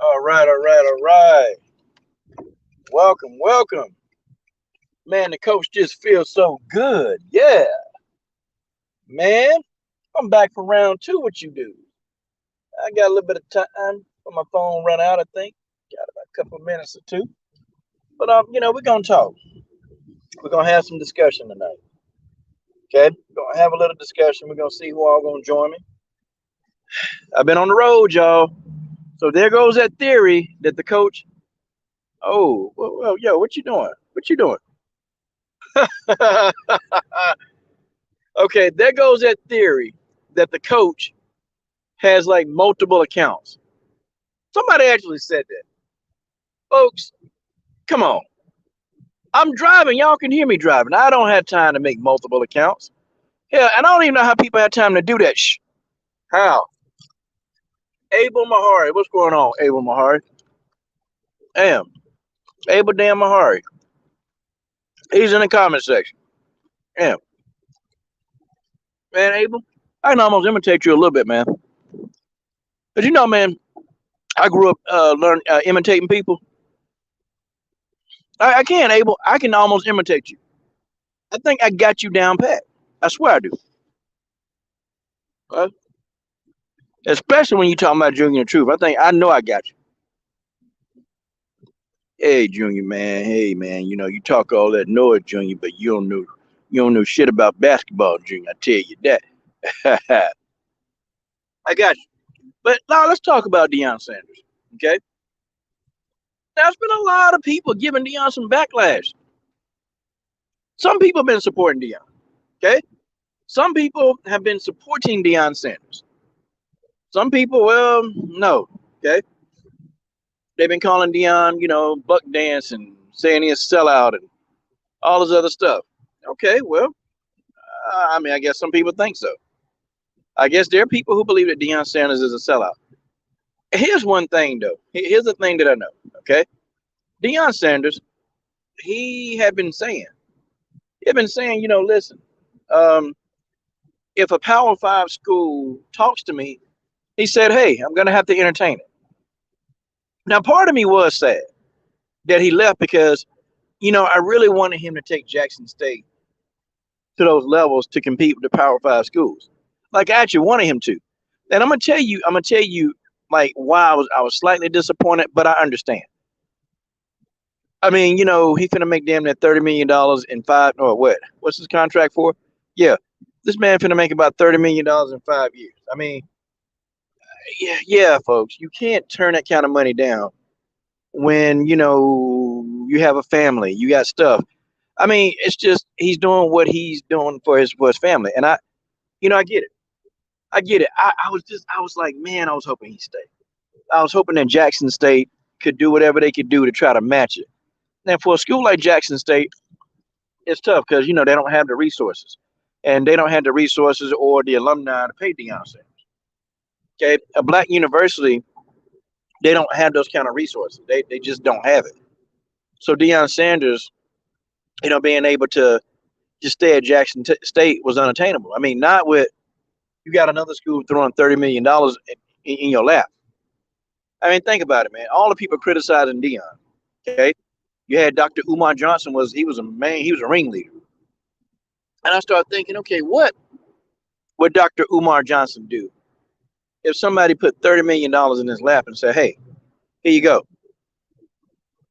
All right, all right, all right. Welcome, welcome. Man, the coach just feels so good. Yeah, man. I'm back for round two. What you do? I got a little bit of time for my phone run out, I think. Got about a couple of minutes or two. But we're gonna talk. We're gonna have some discussion tonight. Okay? We're gonna have a little discussion. We're gonna see who all gonna join me. I've been on the road, y'all. So there goes that theory that the coach. Oh, well, yo, what you doing? What you doing? Okay, there goes that theory that the coach has like multiple accounts. Somebody actually said that. Folks, come on. I'm driving. Y'all can hear me driving. I don't have time to make multiple accounts. Yeah, and I don't even know how people have time to do that. Shh. How? Abel Mahari. What's going on, Abel Mahari? Damn. Abel damn Mahari. He's in the comment section. Damn. Man, Abel, I can almost imitate you a little bit, man. But you know, man, I grew up learn imitating people. I can, Abel. I can almost imitate you. I think I got you down pat. I swear I do. Uh, Especially when you talking about Junior Truth. I know I got you. Hey, Junior man. Hey, man. You know you talk all that noise, Junior, but you don't know shit about basketball, Junior. I tell you that. I got you. But now let's talk about Deion Sanders. Okay. There's been a lot of people giving Deion some backlash. Some people have been supporting Deion. Okay. Some people have been supporting Deion Sanders. Some people, well, no. Okay. They've been calling Deion, buck dance and saying he's a sellout and all this other stuff. Okay, well, I mean, I guess some people think so. I guess there are people who believe that Deion Sanders is a sellout. Here's one thing, though. Here's the thing that I know. Okay, Deion Sanders, he had been saying, listen, um, if a Power Five school talks to me, he said, hey, I'm going to have to entertain it. Now, part of me was sad that he left because, I really wanted him to take Jackson State to those levels to compete with the Power Five schools. Like I actually wanted him to. And I'm gonna tell you like why I was slightly disappointed, but I understand. I mean, he's gonna make damn near $30 million in five or what? What's his contract for? Yeah. This man finna make about $30 million in 5 years. I mean, yeah, folks, you can't turn that kind of money down when you have a family, you got stuff. I mean, it's just he's doing what he's doing for his family, and I get it. I get it. I was like, man, I was hoping he'd stay. I was hoping that Jackson State could do whatever they could do to try to match it. Now, for a school like Jackson State, it's tough because they don't have the resources, and they don't have the resources or the alumni to pay Deion Sanders. Okay, a black university, they don't have those kind of resources. They just don't have it. So Deion Sanders, being able to just stay at State was unattainable. I mean, not with you got another school throwing $30 million in your lap. I mean, think about it, man. All the people criticizing Deion. Okay, you had Dr. Umar Johnson he was a ringleader, and I started thinking, okay, what would Dr. Umar Johnson do if somebody put $30 million in his lap and said, hey, here you go?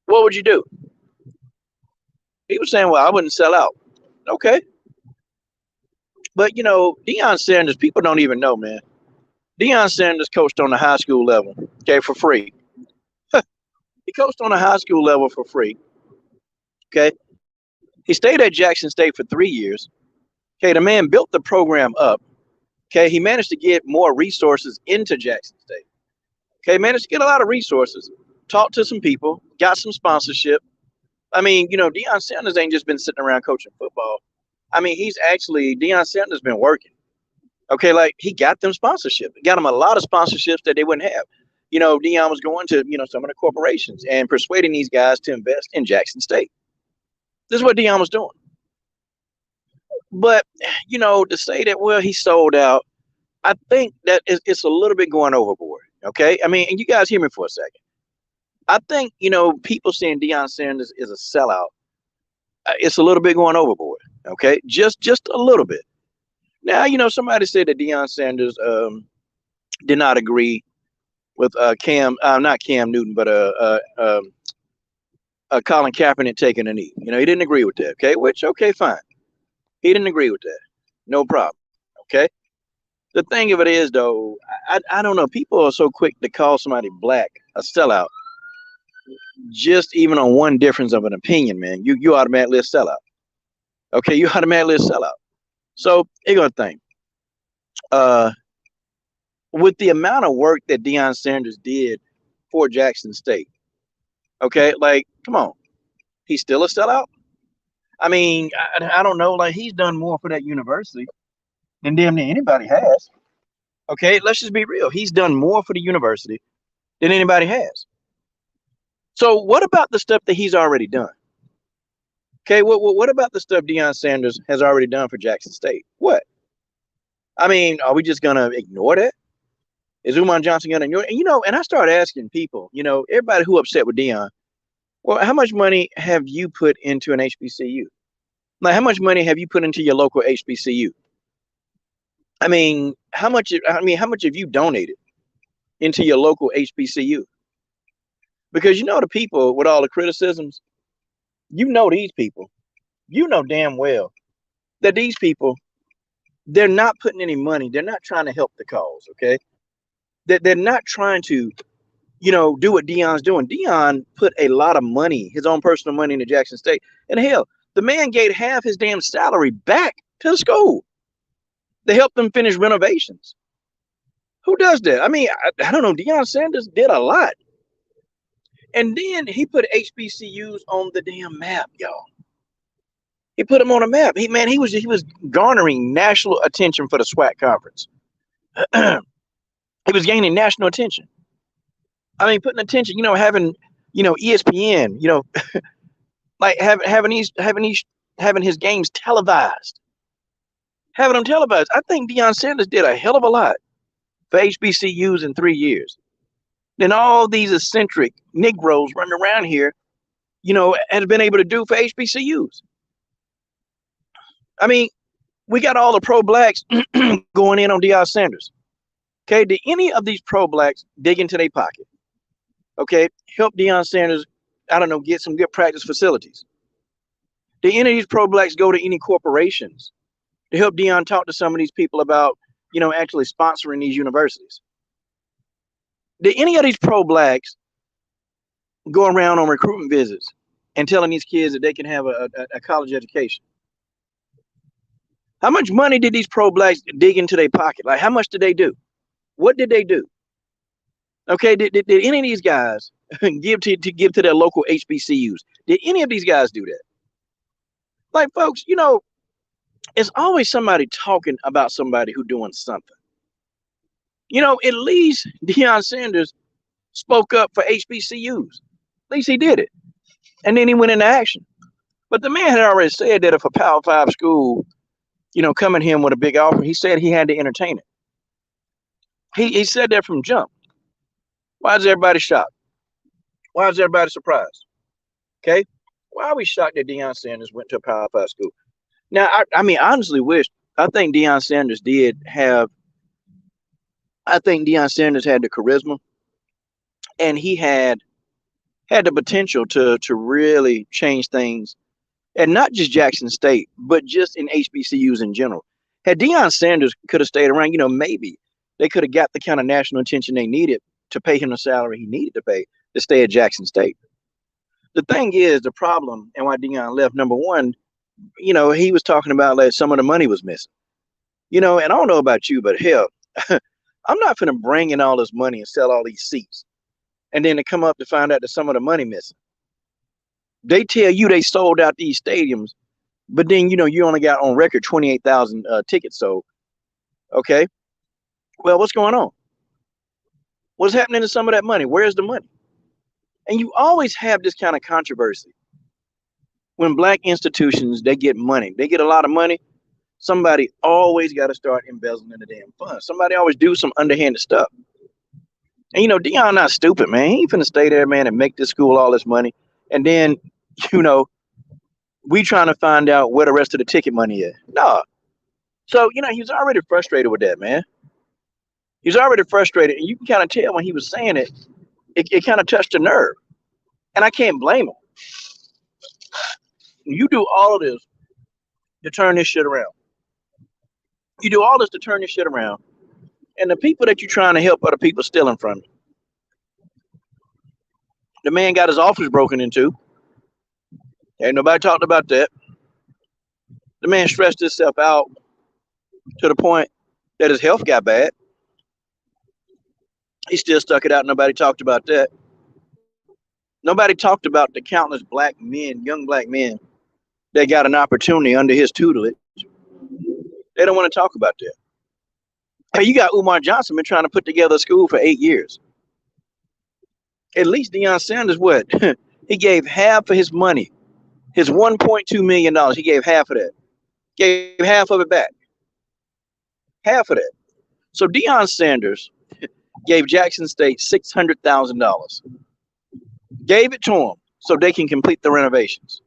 What would you do? He was saying, well, I wouldn't sell out. Okay, but Deion Sanders, people don't even know, man. Deion Sanders coached on the high school level, okay, for free. He coached on the high school level for free. Okay. He stayed at Jackson State for 3 years. Okay. The man built the program up. Okay. He managed to get more resources into Jackson State. Okay. Managed to get a lot of resources, talked to some people, got some sponsorship. I mean, Deion Sanders ain't just been sitting around coaching football. I mean, Deion Sanders been working. Okay. Like he got them sponsorship. Got them a lot of sponsorships that they wouldn't have. Deion was going to, some of the corporations and persuading these guys to invest in Jackson State. This is what Deion was doing. But, to say that, well, he sold out, I think that it's a little bit going overboard. Okay. I mean, and you guys hear me for a second. I think, people saying Deion Sanders is a sellout, it's a little bit going overboard. Okay, just a little bit. Now, somebody said that Deion Sanders did not agree with not Cam Newton, but Colin Kaepernick taking a knee. He didn't agree with that. Okay, which okay, fine. He didn't agree with that. No problem. Okay. The thing of it is, though, I don't know. People are so quick to call somebody black a sellout, just even on one difference of an opinion, man. You automatically a sellout. Okay, you automatically a sellout. So here's the thing. With the amount of work that Deion Sanders did for Jackson State, okay, like, come on, he's still a sellout. I mean, I don't know. Like, he's done more for that university than damn near anybody has. Okay, let's just be real. He's done more for the university than anybody has. So what about the stuff that he's already done? Okay, what about the stuff Deion Sanders has already done for Jackson State? What? I mean, are we just gonna ignore that? Is Umar Johnson gonna ignore it? And I started asking people, everybody who upset with Deion, well, how much money have you put into an HBCU? Like, how much money have you put into your local HBCU? I mean, how much have you donated into your local HBCU? Because the people with all the criticisms, these people, damn well that these people, they're not putting any money. They're not trying to help the cause. Okay. They're not trying to, do what Deion's doing. Deion put a lot of money, his own personal money, into Jackson State. And hell, the man gave half his damn salary back to the school. They helped them finish renovations. Who does that? I mean, I don't know. Deion Sanders did a lot. And then he put HBCUs on the damn map, y'all. He put them on a map. He was garnering national attention for the SWAC conference. He was gaining national attention. I mean, putting attention, having, ESPN, like having his games televised. Having them televised. I think Deion Sanders did a hell of a lot for HBCUs in 3 years. Then all these eccentric Negroes running around here, has been able to do for HBCUs. I mean, we got all the pro-blacks going in on Deion Sanders. Okay, did any of these pro-blacks dig into their pocket? Okay, help Deion Sanders, I don't know, get some good practice facilities. Did any of these pro-blacks go to any corporations to help Deion talk to some of these people about, actually sponsoring these universities? Did any of these pro-blacks go around on recruitment visits and telling these kids that they can have a college education? How much money did these pro-blacks dig into their pocket? Like, how much did they do? What did they do? Okay, did any of these guys give to their local HBCUs? Did any of these guys do that? Like, folks, it's always somebody talking about somebody who doing something. At least Deion Sanders spoke up for HBCUs. At least he did it. And then he went into action. But the man had already said that if a Power 5 school, coming him with a big offer, he said he had to entertain it. He said that from jump. Why is everybody shocked? Why is everybody surprised? Okay? Why are we shocked that Deion Sanders went to a Power 5 school? Now, I mean, I honestly I think Deion Sanders had the charisma, and he had the potential to really change things, and not just Jackson State, but just in HBCUs in general. Had Deion Sanders could have stayed around, maybe they could have got the kind of national attention they needed to pay him the salary he needed to pay to stay at Jackson State. The thing is, the problem and why Deion left, number one, he was talking about like some of the money was missing. And I don't know about you, but hell, I'm not going to bring in all this money and sell all these seats, and then to come up to find out that some of the money missing. They tell you they sold out these stadiums, but then, you only got on record 28,000 tickets sold. Okay. Well, what's going on? What's happening to some of that money? Where's the money? And you always have this kind of controversy. When black institutions, they get money. They get a lot of money. Somebody always got to start embezzling the damn funds. Somebody always do some underhanded stuff. And Deion not stupid, man. He ain't finna stay there, man, and make this school all this money. And then, you know, we trying to find out where the rest of the ticket money is. No. So, he was already frustrated with that, man. He was already frustrated. And you can kind of tell when he was saying it, it kind of touched a nerve. And I can't blame him. You do all of this to turn this shit around. You do all this to turn this shit around. And the people that you're trying to help are the people stealing from you. The man got his office broken into. Ain't nobody talked about that. The man stressed himself out to the point that his health got bad. He still stuck it out. Nobody talked about that. Nobody talked about the countless black men, young black men, that got an opportunity under his tutelage. They don't want to talk about that. Hey, you got Umar Johnson been trying to put together a school for 8 years. At least Deion Sanders, what? He gave half of his money, his $1.2 million. He gave half of that. Gave half of it back. Half of that. So Deion Sanders gave Jackson State $600,000. Gave it to them so they can complete the renovations.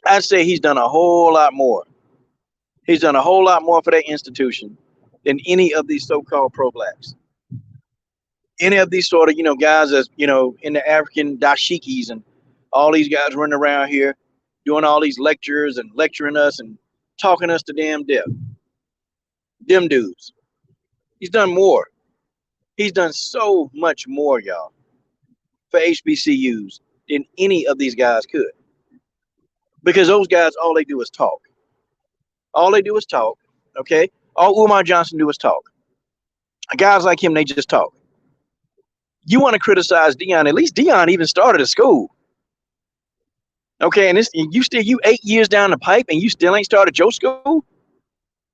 I'd say he's done a whole lot more. He's done a whole lot more for that institution than any of these so-called pro-blacks. Any of these sort of, guys that's, in the African dashikis and all these guys running around here doing all these lectures and lecturing us and talking us to damn death. Them dudes. He's done more. He's done so much more, y'all, for HBCUs than any of these guys could. Because those guys, all they do is talk. All they do is talk, okay? All Umar Johnson do is talk. Guys like him, they just talk. You want to criticize Deion? At least Deion even started a school. Okay, and you 8 years down the pipe and you still ain't started your school?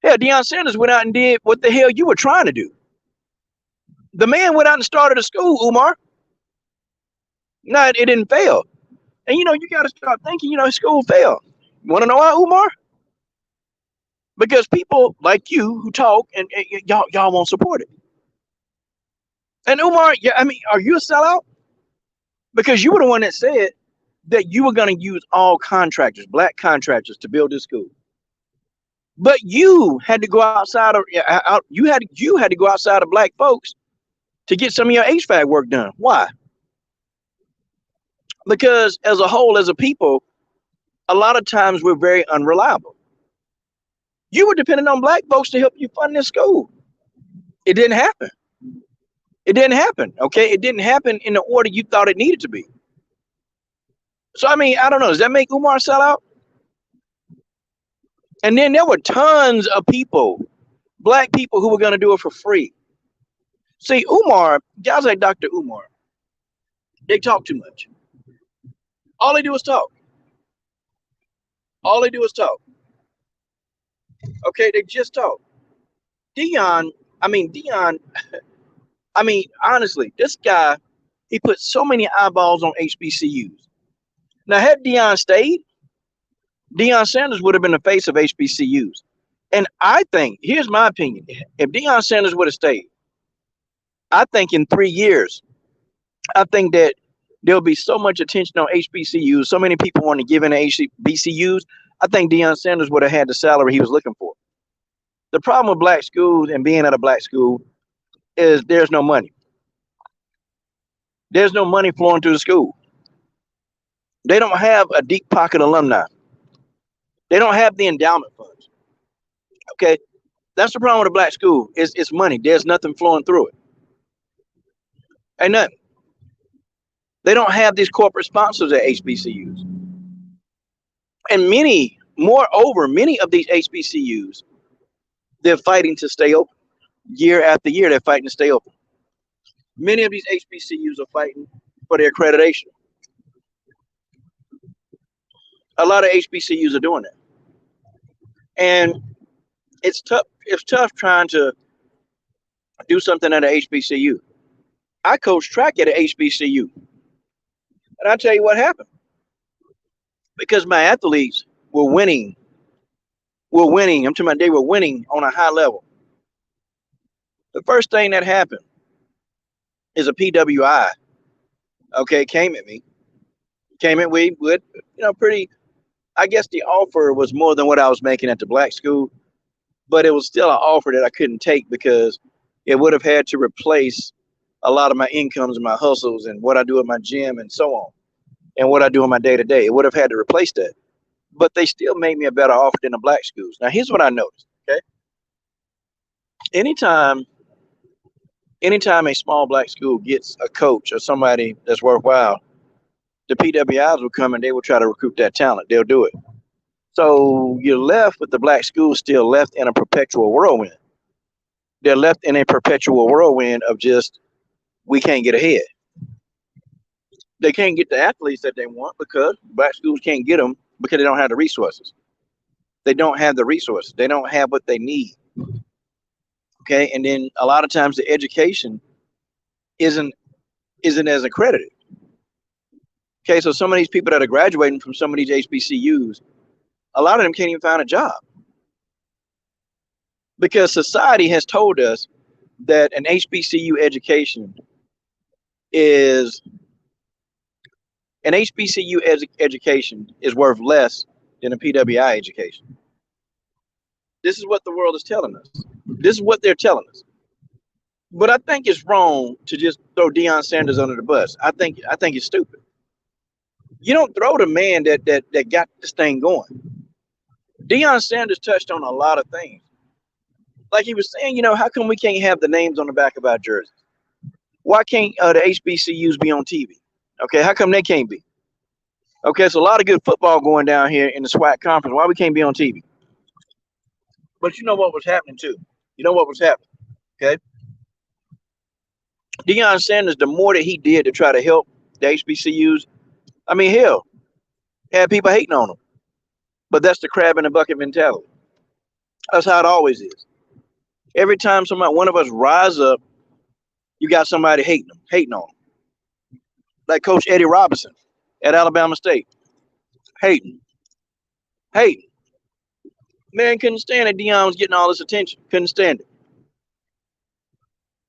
Hell, Deion Sanders went out and did what the hell you were trying to do. The man went out and started a school, Umar. No, it didn't fail. And you got to start thinking, his school failed. You want to know why, Umar? Because people like you who talk and y'all won't support it. And Umar, are you a sellout? Because you were the one that said that you were going to use all contractors, black contractors, to build this school. But you had to go outside of you had to go outside of black folks to get some of your HVAC work done. Why? Because as a whole, as a people, a lot of times we're very unreliable. You were depending on black folks to help you fund this school. It didn't happen. It didn't happen. Okay, it didn't happen in the order you thought it needed to be. So I don't know. Does that make Umar sell out? And then there were tons of people, black people, who were going to do it for free. See, Umar, guys like Dr. Umar, they talk too much. All they do is talk. All they do is talk. Okay, they just talk. Deion, honestly, this guy, he put so many eyeballs on HBCUs. Now, had Deion stayed, Deion Sanders would have been the face of HBCUs. And I think, here's my opinion, if Deion Sanders would have stayed, I think in 3 years, I think that there'll be so much attention on HBCUs, so many people want to give in to HBCUs, I think Deion Sanders would have had the salary he was looking for. The problem with black schools and being at a black school is there's no money. There's no money flowing through the school. They don't have a deep pocket alumni. They don't have the endowment funds. Okay, that's the problem with a black school. It's money. There's nothing flowing through it. Ain't nothing. They don't have these corporate sponsors at HBCUs. And many of these HBCUs, they're fighting to stay open. Year after year, they're fighting to stay open. Many of these HBCUs are fighting for their accreditation. A lot of HBCUs are doing that. And it's tough. It's tough trying to do something at a HBCU. I coached track at a HBCU. And I'll tell you what happened. Because my athletes were winning. I'm talking about they were winning on a high level. The first thing that happened is a PWI, okay, came at me. Came at me with, pretty, I guess the offer was more than what I was making at the black school, but it was still an offer that I couldn't take because it would have had to replace a lot of my incomes and my hustles and what I do at my gym and so on, and what I do in my day to day. It would have had to replace that. But they still made me a better offer than the black schools. Now, here's what I noticed. Okay. Anytime anytime a small black school gets a coach or somebody that's worthwhile, the PWIs will come and they will try to recruit that talent. They'll do it. So you're left with the black schools still left in a perpetual whirlwind. They're left in a perpetual whirlwind of just, we can't get ahead. They can't get the athletes that they want because black schools can't get them because they don't have the resources. They don't have the resources. They don't have what they need. Okay, and then a lot of times the education isn't as accredited. Okay, so some of these people that are graduating from some of these HBCUs, a lot of them can't even find a job because society has told us that an HBCU education is education is worth less than a PWI education. This is what the world is telling us. This is what they're telling us. But I think it's wrong to just throw Deion Sanders under the bus. I think it's stupid. You don't throw the man that got this thing going. Deion Sanders touched on a lot of things. Like he was saying, how come we can't have the names on the back of our jerseys? Why can't the HBCUs be on TV? Okay, how come they can't be? Okay, it's a lot of good football going down here in the SWAC conference. Why we can't be on TV? But you know what was happening too. You know what was happening. Okay, Deion Sanders, the more that he did to try to help the HBCUs, I mean, hell, had people hating on him. But that's the crab in the bucket mentality. That's how it always is. Every time one of us rise up, you got somebody hating on him. Like Coach Eddie Robinson at Alabama State. Hating. Man couldn't stand it. Deion was getting all this attention. Couldn't stand it.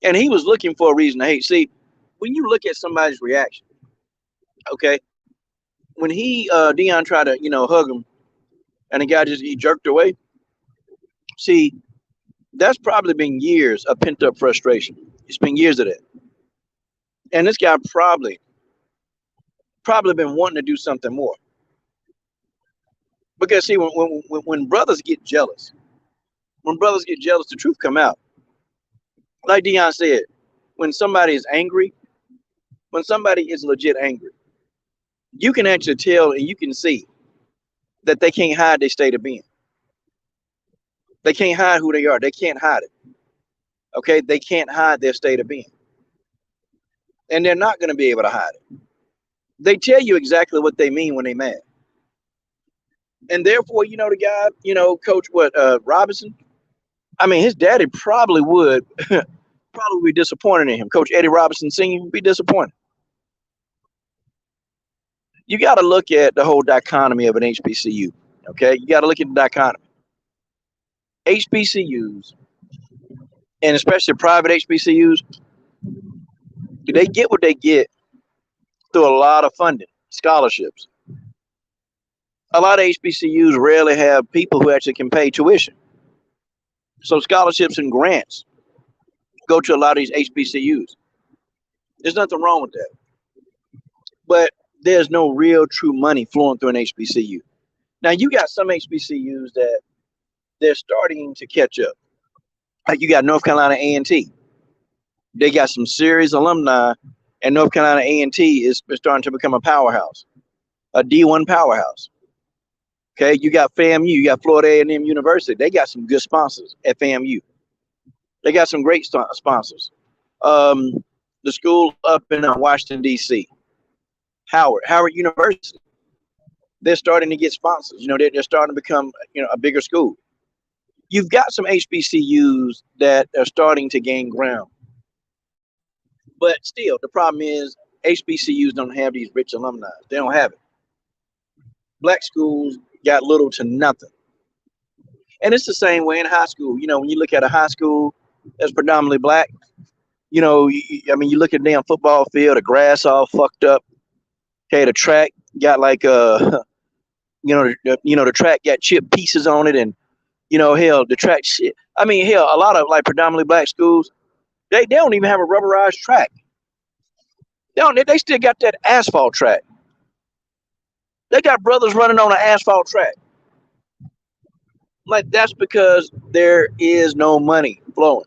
And he was looking for a reason to hate. See, when you look at somebody's reaction, okay, when Deion tried to, hug him and the guy he jerked away, see, that's probably been years of pent up frustration. It's been years of that. And this guy probably been wanting to do something more. Because see, when brothers get jealous, the truth come out. Like Deion said, when somebody is angry, when somebody is legit angry, you can actually tell and you can see that they can't hide their state of being. They can't hide who they are. They can't hide it. Okay, they can't hide their state of being. And they're not going to be able to hide it. They tell you exactly what they mean when they mad. And therefore, the guy, Coach Robinson, I mean, his daddy probably would be disappointed in him. Coach Eddie Robinson Sr. would be disappointed. You got to look at the whole dichotomy of an HBCU. Okay, you got to look at the dichotomy. HBCUs, and especially private HBCUs, they get what they get through a lot of funding, scholarships. A lot of HBCUs rarely have people who actually can pay tuition. So scholarships and grants go to a lot of these HBCUs. There's nothing wrong with that. But there's no real true money flowing through an HBCU. Now, you got some HBCUs that they're starting to catch up. Like you got North Carolina A&T. They got some serious alumni, and North Carolina A&T is starting to become a powerhouse, a D1 powerhouse. Okay, you got FAMU, you got Florida A&M University. They got some good sponsors at FAMU. They got some great sponsors. The school up in Washington, D.C., Howard University. They're starting to get sponsors. They're starting to become, a bigger school. You've got some HBCUs that are starting to gain ground. But still, the problem is HBCUs don't have these rich alumni. They don't have it. Black schools got little to nothing. And it's the same way in high school. When you look at a high school, that's predominantly black. You know, I mean, you look at the damn football field, the grass all fucked up. Okay, the track got like the track got chipped pieces on it, and hell, the track shit. I mean, hell, a lot of like predominantly black schools, they don't even have a rubberized track. They still got that asphalt track. They got brothers running on an asphalt track. Like that's because there is no money flowing.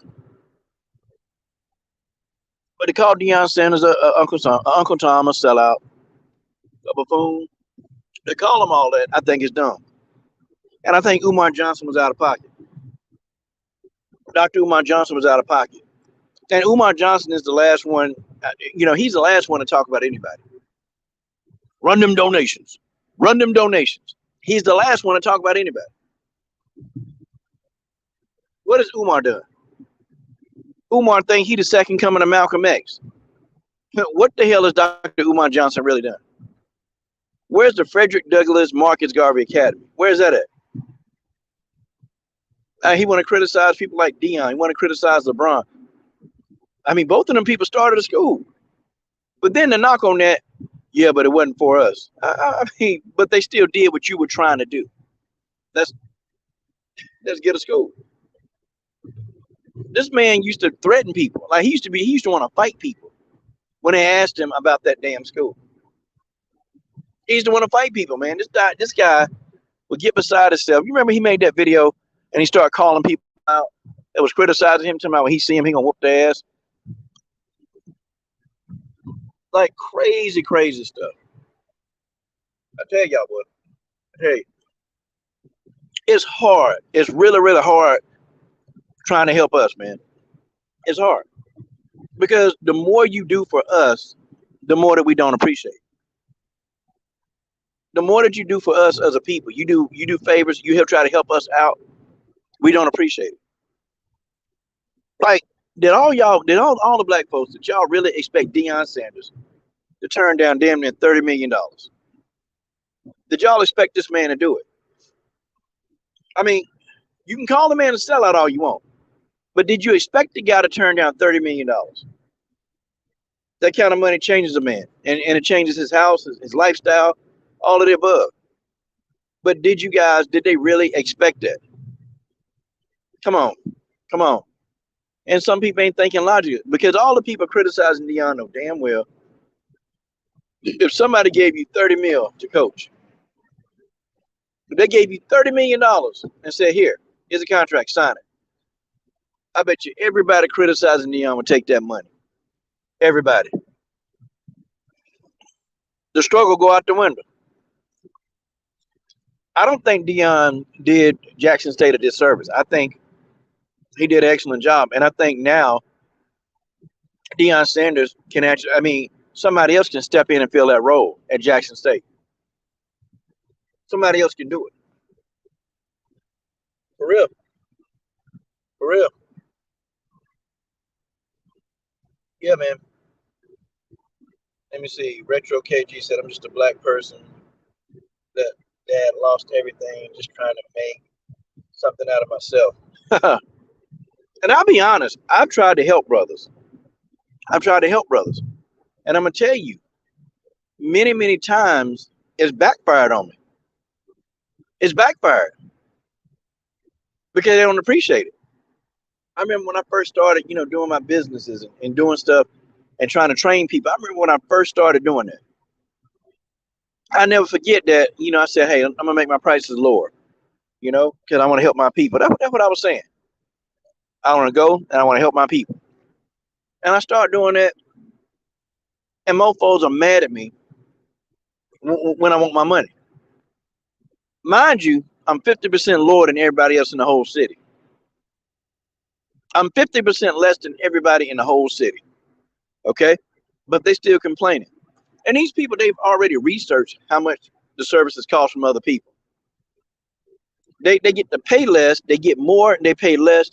But they call Deion Sanders Uncle Tom a sellout, a buffoon. They call him all that. I think it's dumb. And I think Umar Johnson was out of pocket. Dr. Umar Johnson was out of pocket. And Umar Johnson is the last one, he's the last one to talk about anybody. Run them donations. Run them donations. He's the last one to talk about anybody. What has Umar done? Umar think he the second coming of Malcolm X. What the hell has Dr. Umar Johnson really done? Where's the Frederick Douglass Marcus Garvey Academy? Where's that at? He want to criticize people like Deion. He want to criticize LeBron. I mean, both of them people started a school. But then the knock on that, yeah, but it wasn't for us. I mean, but they still did what you were trying to do. Let's get a school. This man used to threaten people. Like he used to want to fight people when they asked him about that damn school. He used to want to fight people, man. This guy would get beside himself. You remember he made that video and he started calling people out that was criticizing him, talking about when he see him, he gonna whoop their ass. Like crazy, crazy stuff. I tell y'all what. Hey, it's hard. It's really, really hard trying to help us, man. It's hard because the more you do for us, the more that we don't appreciate. The more that you do for us as a people, you do favors, you help try to help us out, we don't appreciate it. Like, did all the black folks, did y'all really expect Deion Sanders to turn down damn near $30 million? Did y'all expect this man to do it? I mean, you can call the man a sellout all you want, but did you expect the guy to turn down $30 million? That kind of money changes a man, and it changes his house, his lifestyle, all of the above. But did they really expect that? Come on. And some people ain't thinking logically because all the people criticizing Deion know damn well if somebody gave you 30 mil to coach, if they gave you $30 million and said, here's a contract, sign it. I bet you everybody criticizing Deion would take that money. Everybody. The struggle go out the window. I don't think Deion did Jackson State a disservice. I think he did an excellent job. And I think now Deion Sanders can somebody else can step in and fill that role at Jackson State. Somebody else can do it. For real. For real. Yeah, man. Let me see. Retro KG said, I'm just a black person that dad lost everything, just trying to make something out of myself. And I'll be honest, I've tried to help brothers. And I'm going to tell you, many, many times it's backfired on me. It's backfired because they don't appreciate it. I remember when I first started, doing my businesses and doing stuff and trying to train people. I remember when I first started doing that. I never forget that, I said, hey, I'm going to make my prices lower, because I want to help my people. That's what I was saying. I want to go and I want to help my people. And I started doing that. And mofos are mad at me when I want my money. Mind you, I'm 50% lower than everybody else in the whole city. I'm 50% less than everybody in the whole city. Okay? But they still complaining. And these people, they've already researched how much the services cost from other people. They get to pay less, they get more, and they pay less.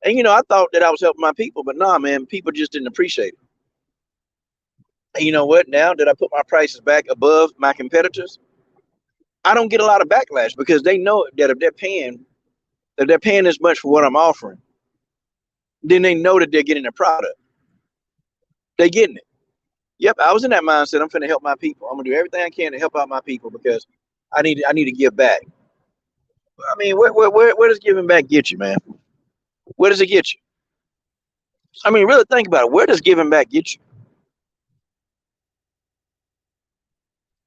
And I thought that I was helping my people, but nah, man, people just didn't appreciate it. And you know what? Now that I put my prices back above my competitors, I don't get a lot of backlash because they know that if they're paying as much for what I'm offering, then they know that they're getting a product. They're getting it. Yep, I was in that mindset. I'm finna help my people. I'm gonna do everything I can to help out my people because I need to give back. I mean, where does giving back get you, man? Where does it get you? I mean, really think about it. Where does giving back get you?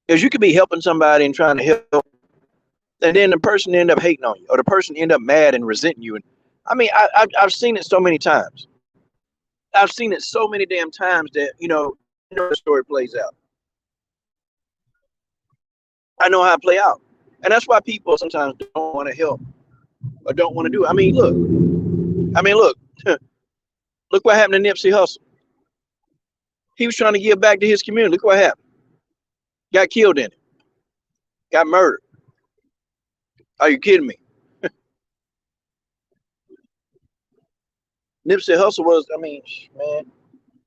Because you could be helping somebody and trying to help, and then the person end up hating on you, or the person end up mad and resenting you. And I mean, I've seen it so many times. I've seen it so many damn times that the story plays out. I know how it play out, and that's why people sometimes don't want to help or don't want to do it. I mean, look. Look what happened to Nipsey Hussle. He was trying to give back to his community. Look what happened. Got killed in it. Got murdered. Are you kidding me? Nipsey Hussle was, I mean, man,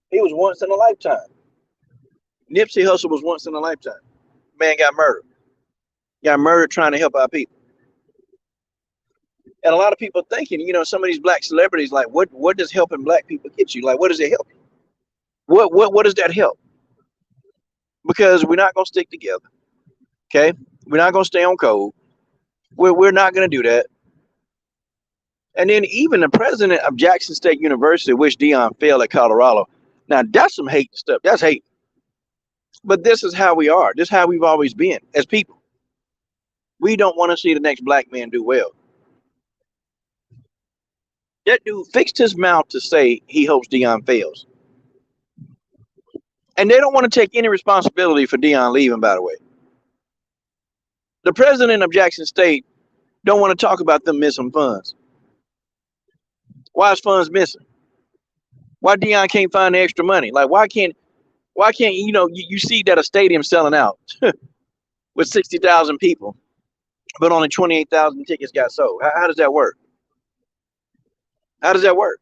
he was once in a lifetime. Nipsey Hussle was once in a lifetime. Man got murdered. Got murdered trying to help our people. And a lot of people thinking, some of these black celebrities, like, what does helping black people get you? Like, what does it help you? What does that help? Because we're not gonna stick together. Okay? We're not gonna stay on code. We're not gonna do that. And then even the president of Jackson State University, which Deion failed at Colorado. Now that's some hate stuff. That's hate. But this is how we are. This is how we've always been as people. We don't want to see the next black man do well. That dude fixed his mouth to say he hopes Deion fails. And they don't want to take any responsibility for Deion leaving, by the way. The president of Jackson State don't want to talk about them missing funds. Why is funds missing? Why Deion can't find the extra money? Like, why can't you see that a stadium selling out with 60,000 people, but only 28,000 tickets got sold? How does that work? How does that work?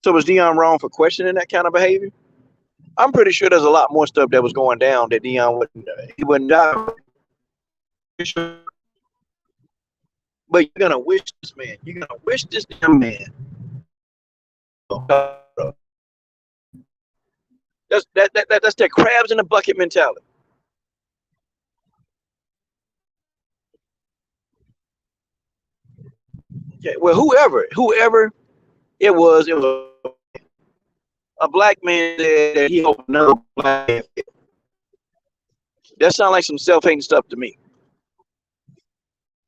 So was Deion wrong for questioning that kind of behavior? I'm pretty sure there's a lot more stuff that was going down that Deion wouldn't die. But you're gonna wish this man. You're gonna wish this damn man. That's that crabs in the bucket mentality. Okay, well, whoever it was a black man that he hoped another black man. That sounds like some self-hating stuff to me.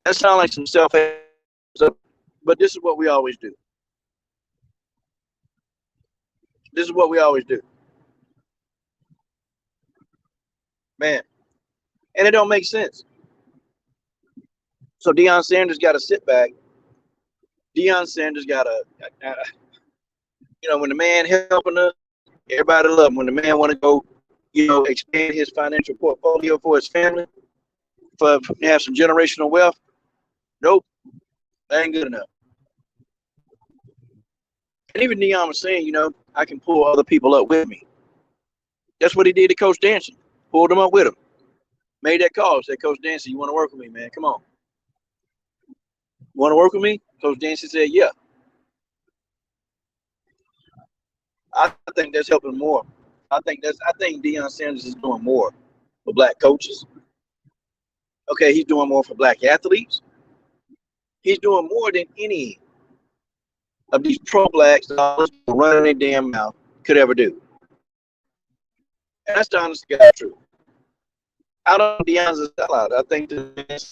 That sounds like some self-hating stuff. But this is what we always do. This is what we always do. Man. And it don't make sense. So Deion Sanders got to sit back. Deion Sanders got to, when the man helping us, everybody love him. When the man want to go, expand his financial portfolio for his family, for have some generational wealth, nope, that ain't good enough. And even Deion was saying, I can pull other people up with me. That's what he did to Coach Dancy. Pulled them up with him. Made that call. Said, Coach Dancy, you want to work with me, man? Come on. Want to work with me? Coach Dancy said, yeah. I think that's helping more. I think Deion Sanders is doing more for black coaches. Okay, he's doing more for black athletes. He's doing more than any of these pro-blacks running their damn mouth could ever do. And that's the honest to God truth. I don't think Deion's a sellout. I think this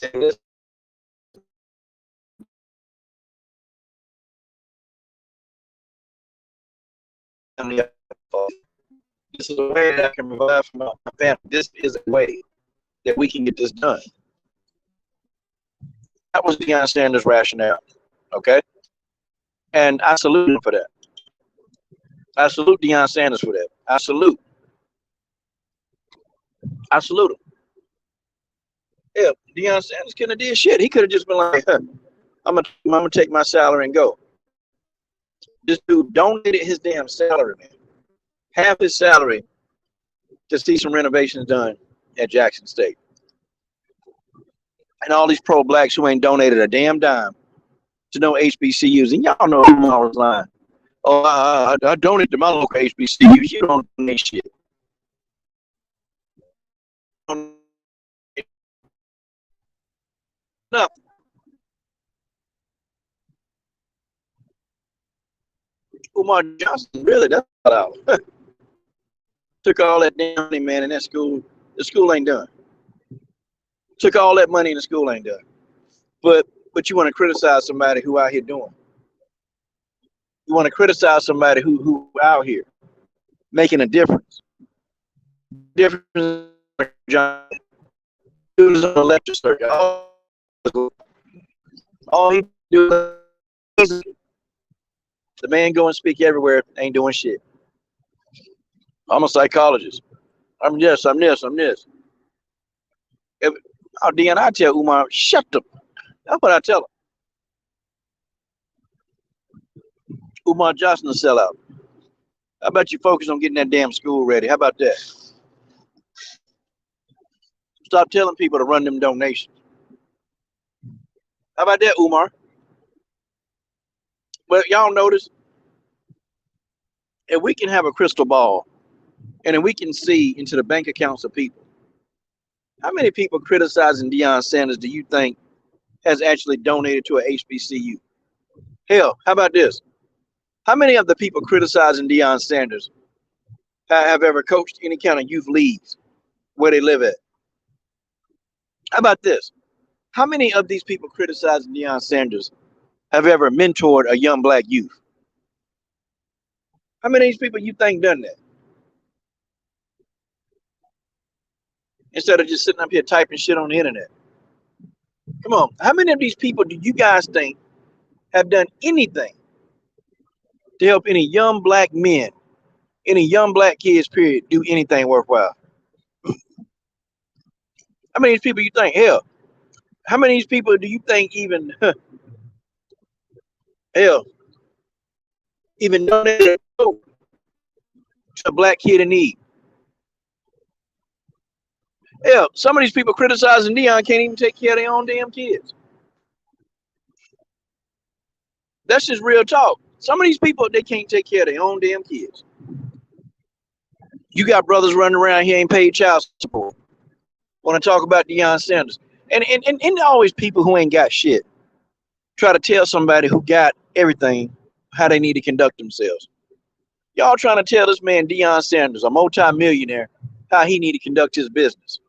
is a way that I can provide for my family. This is a way that we can get this done. That was Deion Sanders' rationale. Okay? And I salute him for that. I salute Deion Sanders for that. I salute him. Yeah, Deion Sanders couldn't have did shit. He could have just been like, I'm gonna take my salary and go. This dude donated his damn salary, man. Half his salary to see some renovations done at Jackson State. And all these pro-blacks who ain't donated a damn dime to no HBCUs, and y'all know Umar was lying. Oh, I donate to my local HBCUs. You don't donate shit. Nothing. Umar Johnson, really, that's out. Took all that damn money, man, in that school. The school ain't done. Took all that money and the school ain't done. But you want to criticize somebody who out here doing. You want to criticize somebody who out here making a difference. Difference. John on the lecture circuit. All he do is the man go and speak everywhere, ain't doing shit. I'm a psychologist. I'm this. I'm this. I'm this. If, Deion, I tell Umar, shut up. That's what I tell him. Umar Johnson to sell out. How about you focus on getting that damn school ready? How about that? Stop telling people to run them donations. How about that, Umar? Well, y'all notice if we can have a crystal ball and then we can see into the bank accounts of people, how many people criticizing Deion Sanders do you think has actually donated to a HBCU? Hell, how about this? How many of the people criticizing Deion Sanders have ever coached any kind of youth leagues where they live at? How about this? How many of these people criticizing Deion Sanders have ever mentored a young black youth? How many of these people you think done that? Instead of just sitting up here typing shit on the internet. Come on. How many of these people do you guys think have done anything to help any young black men, any young black kids, period, do anything worthwhile? How many of these people you think, hell, how many of these people do you think even, hell, even donated to a black kid in need? Hell, some of these people criticizing Deion can't even take care of their own damn kids. That's just real talk. Some of these people, they can't take care of their own damn kids. You got brothers running around here ain't paid child support. Want to talk about Deion Sanders. And always people who ain't got shit try to tell somebody who got everything how they need to conduct themselves. Y'all trying to tell this man Deion Sanders, a multi-millionaire, how he need to conduct his business.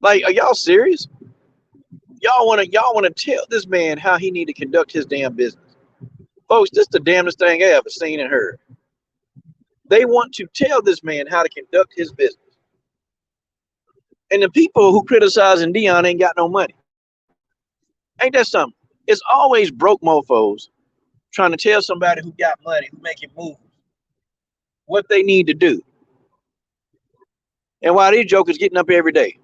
Like, are y'all serious? Y'all wanna tell this man how he need to conduct his damn business. Folks, this is the damnedest thing I ever seen and heard. They want to tell this man how to conduct his business. And the people who criticizing Deion ain't got no money. Ain't that something? It's always broke mofos trying to tell somebody who got money, who making moves, what they need to do. And while these jokers getting up every day,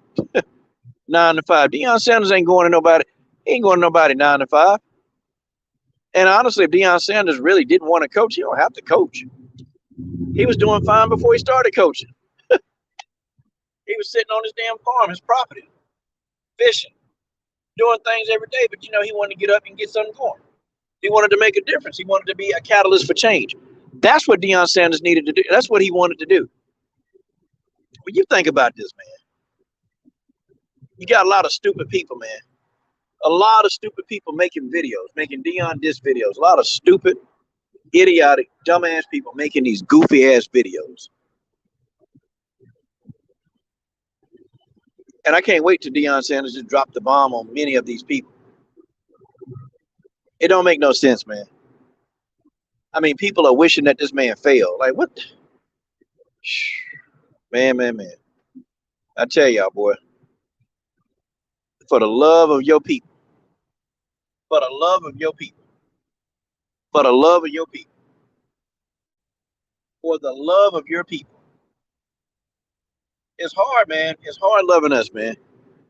9 to 5. Deion Sanders ain't going to nobody. He ain't going to nobody 9 to 5. And honestly, if Deion Sanders really didn't want to coach, he don't have to coach. He was doing fine before he started coaching. He was sitting on his damn farm, his property, fishing, doing things every day. But you know, he wanted to get up and get something going. He wanted to make a difference. He wanted to be a catalyst for change. That's what Deion Sanders needed to do. That's what he wanted to do. When you think about this, man, you got a lot of stupid people, man. A lot of stupid people making videos, making Deion diss videos. A lot of stupid, idiotic, dumbass people making these goofy ass videos. And I can't wait till Deion Sanders just drop the bomb on many of these people. It don't make no sense, man. I mean, people are wishing that this man failed. Like, what? Man. I tell y'all, boy, for the love of your people, for the love of your people, for the love of your people, for the love of your people. It's hard, man. It's hard loving us, man.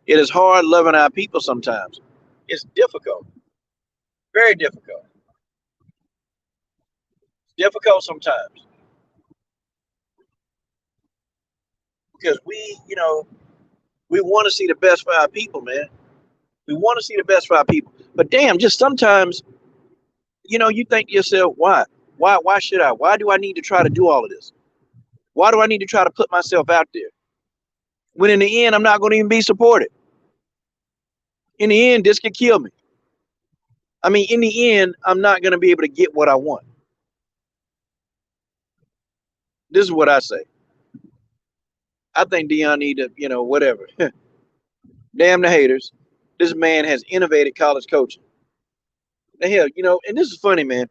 It is hard loving our people sometimes. It's difficult. Very difficult. Difficult sometimes. Because we want to see the best for our people, man. We want to see the best for our people. But damn, just sometimes, you think to yourself, why? Why should I? Why do I need to try to do all of this? Why do I need to try to put myself out there? When in the end, I'm not going to even be supported. In the end, this could kill me. I mean, in the end, I'm not going to be able to get what I want. This is what I say. I think Deion need to, whatever. Damn the haters. This man has innovated college coaching. The hell, and this is funny, man.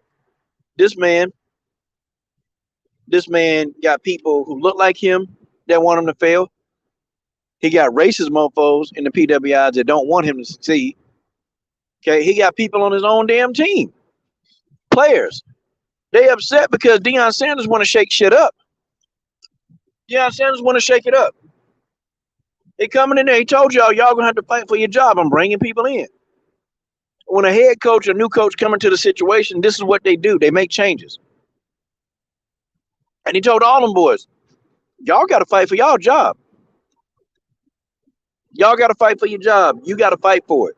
This man got people who look like him that want him to fail. He got racist mofos in the PWIs that don't want him to succeed. Okay, he got people on his own damn team. Players. They upset because Deion Sanders want to shake shit up. Deion Sanders want to shake it up. He coming in there. He told y'all going to have to fight for your job. I'm bringing people in. When a head coach or new coach come into the situation, this is what they do. They make changes. And he told all them boys, y'all got to fight for y'all job. Y'all got to fight for your job. You got to fight for it.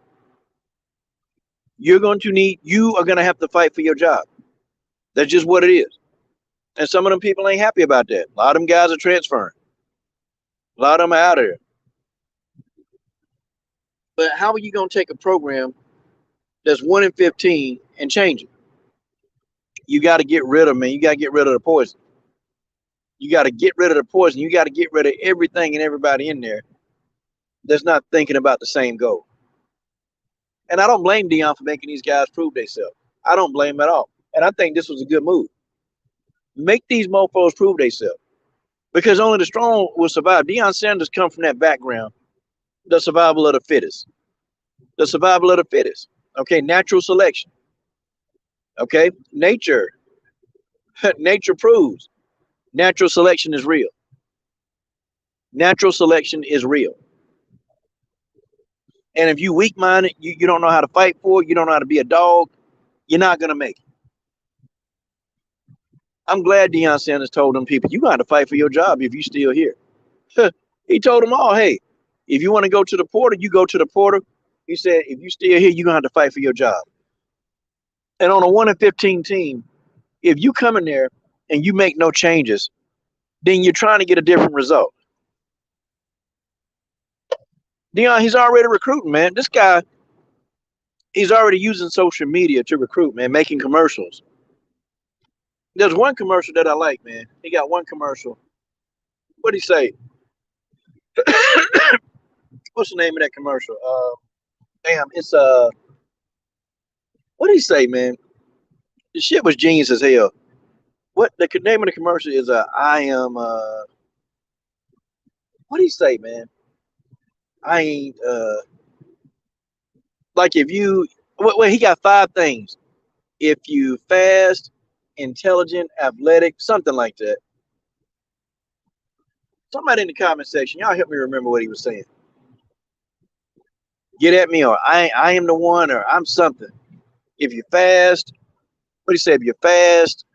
You are going to have to fight for your job. That's just what it is. And some of them people ain't happy about that. A lot of them guys are transferring. A lot of them are out of there. But how are you going to take a program that's 1-15 and change it? You got to get rid of, man. You got to get rid of the poison. You got to get rid of the poison. You got to get rid of everything and everybody in there that's not thinking about the same goal. And I don't blame Deion for making these guys prove themselves. I don't blame him at all. And I think this was a good move. Make these mofos prove themselves. Because only the strong will survive. Deion Sanders come from that background. The survival of the fittest. The survival of the fittest. Okay, natural selection. Okay, nature. Nature proves natural selection is real. Natural selection is real. And if you weak-minded, you don't know how to fight for it, you don't know how to be a dog, you're not going to make it. I'm glad Deion Sanders told them people, you got to fight for your job if you're still here. He told them all, hey, if you want to go to the portal, you go to the portal. He said, if you're still here, you're going to have to fight for your job. And on a 1-15 team, if you come in there and you make no changes, then you're trying to get a different result. Deion, he's already recruiting, man. This guy, he's already using social media to recruit, man, making commercials. There's one commercial that I like, man. He got one commercial. What'd he say? What's the name of that commercial? It's what'd he say, man? The shit was genius as hell. What the name of the commercial is? I am. What'd he say, man? I ain't. Like if you. Well, he got 5 things. If you fast, intelligent, athletic, something like that. Somebody in the comment section, y'all help me remember what he was saying. Get at me, or I am the one, or I'm something. If you fast, what do you say? If you fast,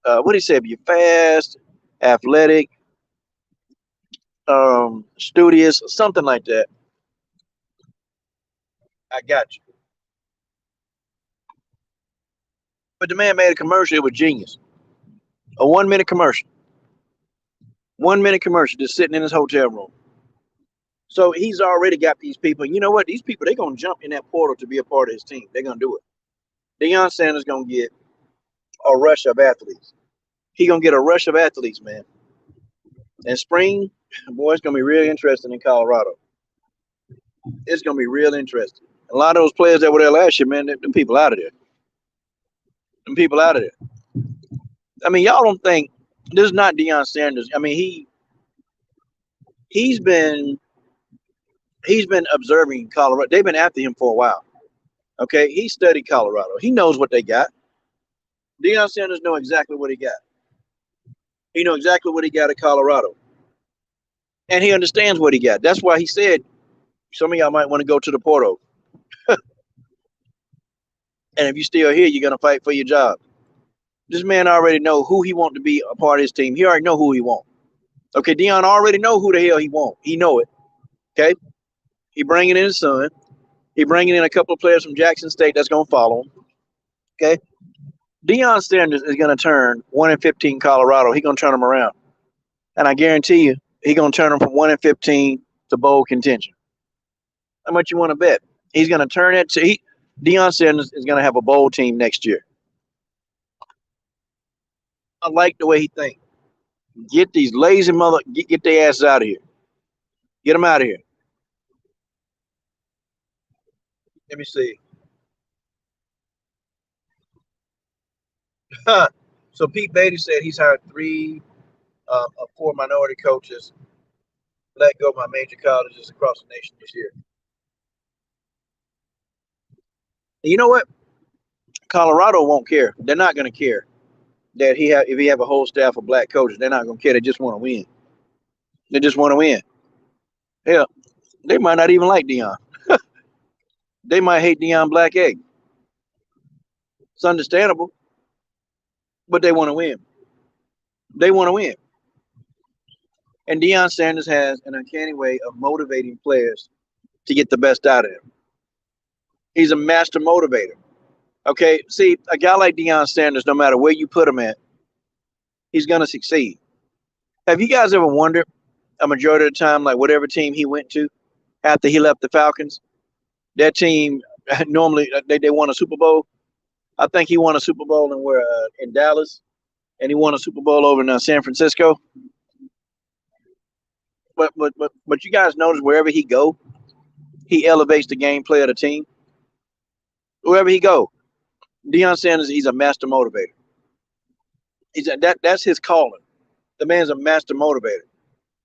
what do you say? If you fast, athletic, studious, something like that. I got you. But the man made a commercial. It was genius. A 1-minute commercial. 1-minute commercial, just sitting in his hotel room. So he's already got these people. You know what? These people, they're going to jump in that portal to be a part of his team. They're going to do it. Deion Sanders going to get a rush of athletes. He's going to get a rush of athletes, man. And spring, boy, it's going to be real interesting in Colorado. It's going to be real interesting. A lot of those players that were there last year, man, them people out of there. Them people out of there. I mean, y'all don't think this is not Deion Sanders. I mean, he's been observing Colorado. They've been after him for a while. Okay, he studied Colorado. He knows what they got. Deion Sanders knows exactly what he got. He knows exactly what he got at Colorado. And he understands what he got. That's why he said, some of y'all might want to go to the portal. And if you're still here, you're going to fight for your job. This man already know who he want to be a part of his team. He already know who he want. Okay, Deion already know who the hell he want. He know it. Okay? He bringing in his son. He bringing in a couple of players from Jackson State that's going to follow him. Okay. Deion Sanders is going to turn 1-15 Colorado. He's going to turn them around. And I guarantee you, he's going to turn them from 1-15 to bowl contention. How much you want to bet? He's going to turn it to Deion Sanders is going to have a bowl team next year. I like the way he thinks. Get these lazy get their asses out of here. Get them out of here. Let me see. So Pete Beatty said he's hired 4 minority coaches, let go of my major colleges across the nation this year. And you know what? Colorado won't care. They're not going to care that if he have a whole staff of black coaches. They're not going to care. They just want to win. They just want to win. Hell, they might not even like Deion. They might hate Deion Black Egg. It's understandable, but they want to win. They want to win. And Deion Sanders has an uncanny way of motivating players to get the best out of them. He's a master motivator. Okay, see, a guy like Deion Sanders, no matter where you put him at, he's going to succeed. Have you guys ever wondered, a majority of the time, like whatever team he went to after he left the Falcons, that team normally they won a Super Bowl? I think he won a Super Bowl in Dallas, and he won a Super Bowl over in San Francisco. But you guys notice wherever he go, he elevates the gameplay of the team. Wherever he go, Deion Sanders, he's a master motivator. That's his calling. The man's a master motivator.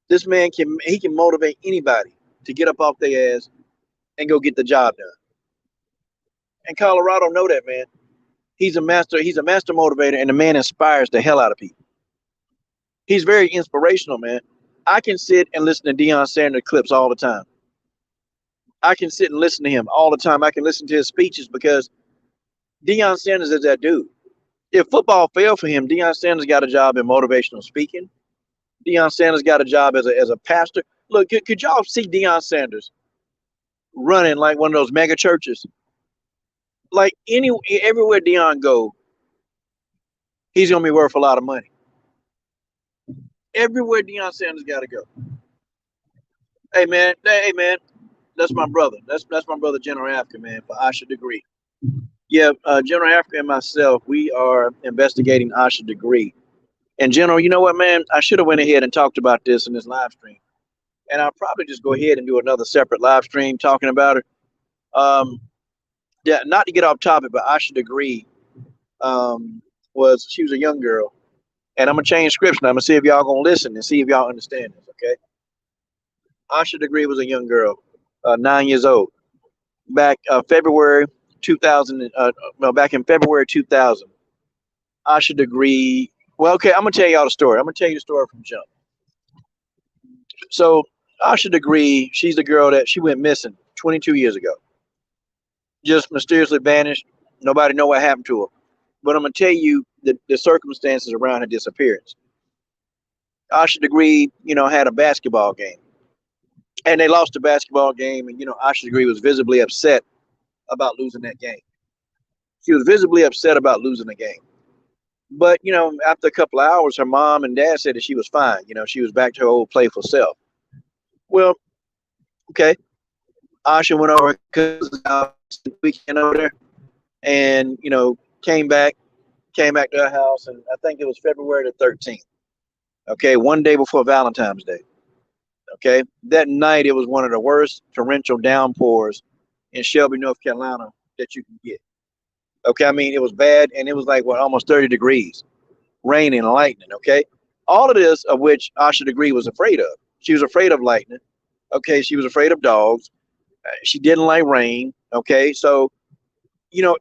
This man can motivate anybody to get up off their ass and go get the job done. And Colorado know that, man. He's a master motivator, and the man inspires the hell out of people. He's very inspirational, man. I can sit and listen to Deion Sanders clips all the time. I can sit and listen to him all the time. I can listen to his speeches because Deion Sanders is that dude. If football failed for him, Deion Sanders got a job in motivational speaking. Deion Sanders got a job as a pastor. Look, could y'all see Deion Sanders running like one of those mega churches? Like everywhere Deion go, he's gonna be worth a lot of money. Everywhere Deion Sanders got to go. Hey man, that's my brother. That's my brother General Africa, man, for Asha Degree. Yeah, General Africa and myself, we are investigating Asha Degree. And General, you know what, man? I should have went ahead and talked about this in this live stream. And I'll probably just go ahead and do another separate live stream talking about it. Yeah, not to get off topic, but Asha Degree she was a young girl. And I'm gonna change scripts now. I'm gonna see if y'all gonna listen and see if y'all understand this, okay? Asha Degree was a young girl, 9 years old. Back February 2000, back in February 2000, Asha Degree. Well, okay, I'm gonna tell y'all the story. I'm gonna tell you the story from jump. So Asha Degree, she's the girl that she went missing 22 years ago. Just mysteriously vanished. Nobody know what happened to her. But I'm gonna tell you the circumstances around her disappearance. Asha Degree, had a basketball game, and they lost the basketball game, and Asha Degree was visibly upset about losing that game. She was visibly upset about losing the game. But, after a couple of hours, her mom and dad said that she was fine. She was back to her old playful self. Well, okay. Asha went over her cousin's house the weekend over there and, came back to her house. And I think it was February the 13th. Okay. One day before Valentine's Day. Okay. That night, it was one of the worst torrential downpours in Shelby, North Carolina that you can get. Okay. I mean, it was bad. And it was like, almost 30 degrees, raining and lightning. Okay. All of this of which Asha Degree was afraid of. She was afraid of lightning. Okay. She was afraid of dogs. She didn't like rain. Okay. So,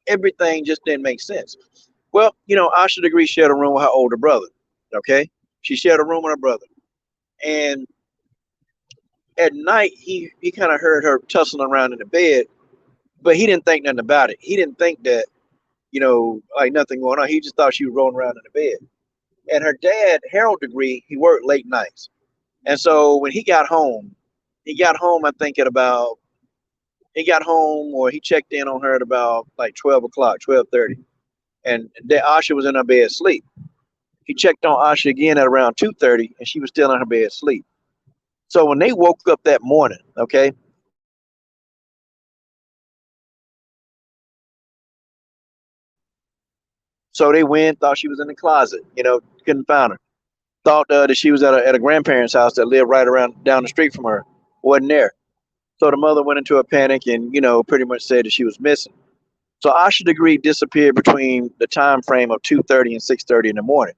everything just didn't make sense. Well, Asha Degree shared a room with her older brother. Okay. She shared a room with her brother. And at night, he kind of heard her tussling around in the bed, but he didn't think nothing about it. He didn't think that, like nothing going on. He just thought she was rolling around in the bed. And her dad, Harold Degree, he worked late nights. And so when he got home, I think at about He got home, or he checked in on her at about like 12 o'clock, 12:30, and that Asha was in her bed asleep. He checked on Asha again at around 2:30, and she was still in her bed asleep. So when they woke up that morning, okay, so they went, thought she was in the closet, couldn't find her. Thought that she was at a grandparent's house that lived right around down the street from her, wasn't there. So the mother went into a panic and, pretty much said that she was missing. So Asha Degree disappeared between the time frame of 2:30 and 6:30 in the morning.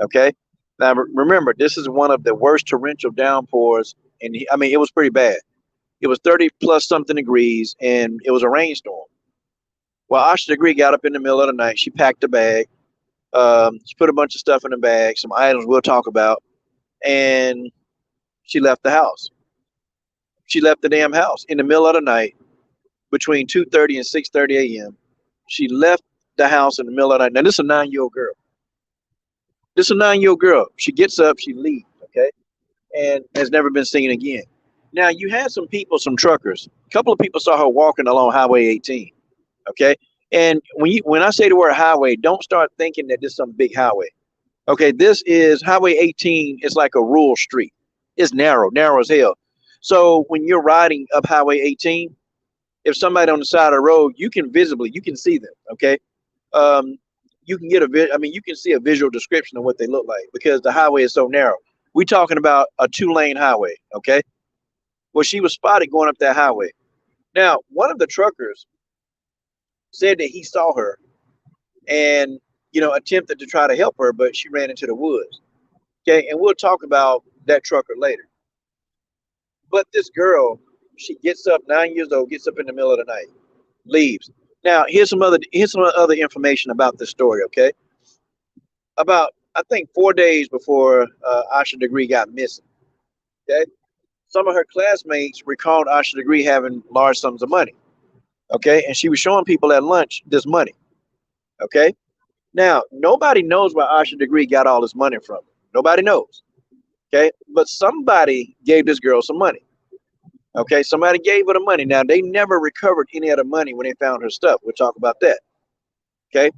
Okay. Now remember, this is one of the worst torrential downpours, and I mean it was pretty bad. It was 30 plus something degrees, and it was a rainstorm. Well, Asha Degree got up in the middle of the night. She packed a bag. She put a bunch of stuff in the bag, some items we'll talk about, and she left the house. She left the damn house in the middle of the night between 2:30 and 6:30 a.m. She left the house in the middle of the night. Now, this is a 9-year-old girl. This is a 9-year-old girl. She gets up, she leaves, okay, and has never been seen again. Now, you had some people, some truckers. A couple of people saw her walking along Highway 18, okay? And when I say the word highway, don't start thinking that this is some big highway. Okay, this is Highway 18. It's like a rural street. It's narrow as hell. So when you're riding up Highway 18, if somebody on the side of the road, you can see them. Okay, um, you can you can see a visual description of what they look like because the highway is so narrow. We're talking about a 2-lane highway. Okay, well, she was spotted going up that highway. Now, one of the truckers said that he saw her and attempted to try to help her, but she ran into the woods. Okay, and we'll talk about that trucker later. But this girl, she gets up, 9 years old, gets up in the middle of the night, leaves. Now, here's some other information about this story. Okay, about I think 4 days before Asha Degree got missing. Okay, some of her classmates recalled Asha Degree having large sums of money. Okay, and she was showing people at lunch this money. Okay, now nobody knows where Asha Degree got all this money from. Nobody knows. Okay, but somebody gave this girl some money. Okay, somebody gave her the money. Now they never recovered any of the money when they found her stuff. We'll talk about that. Okay,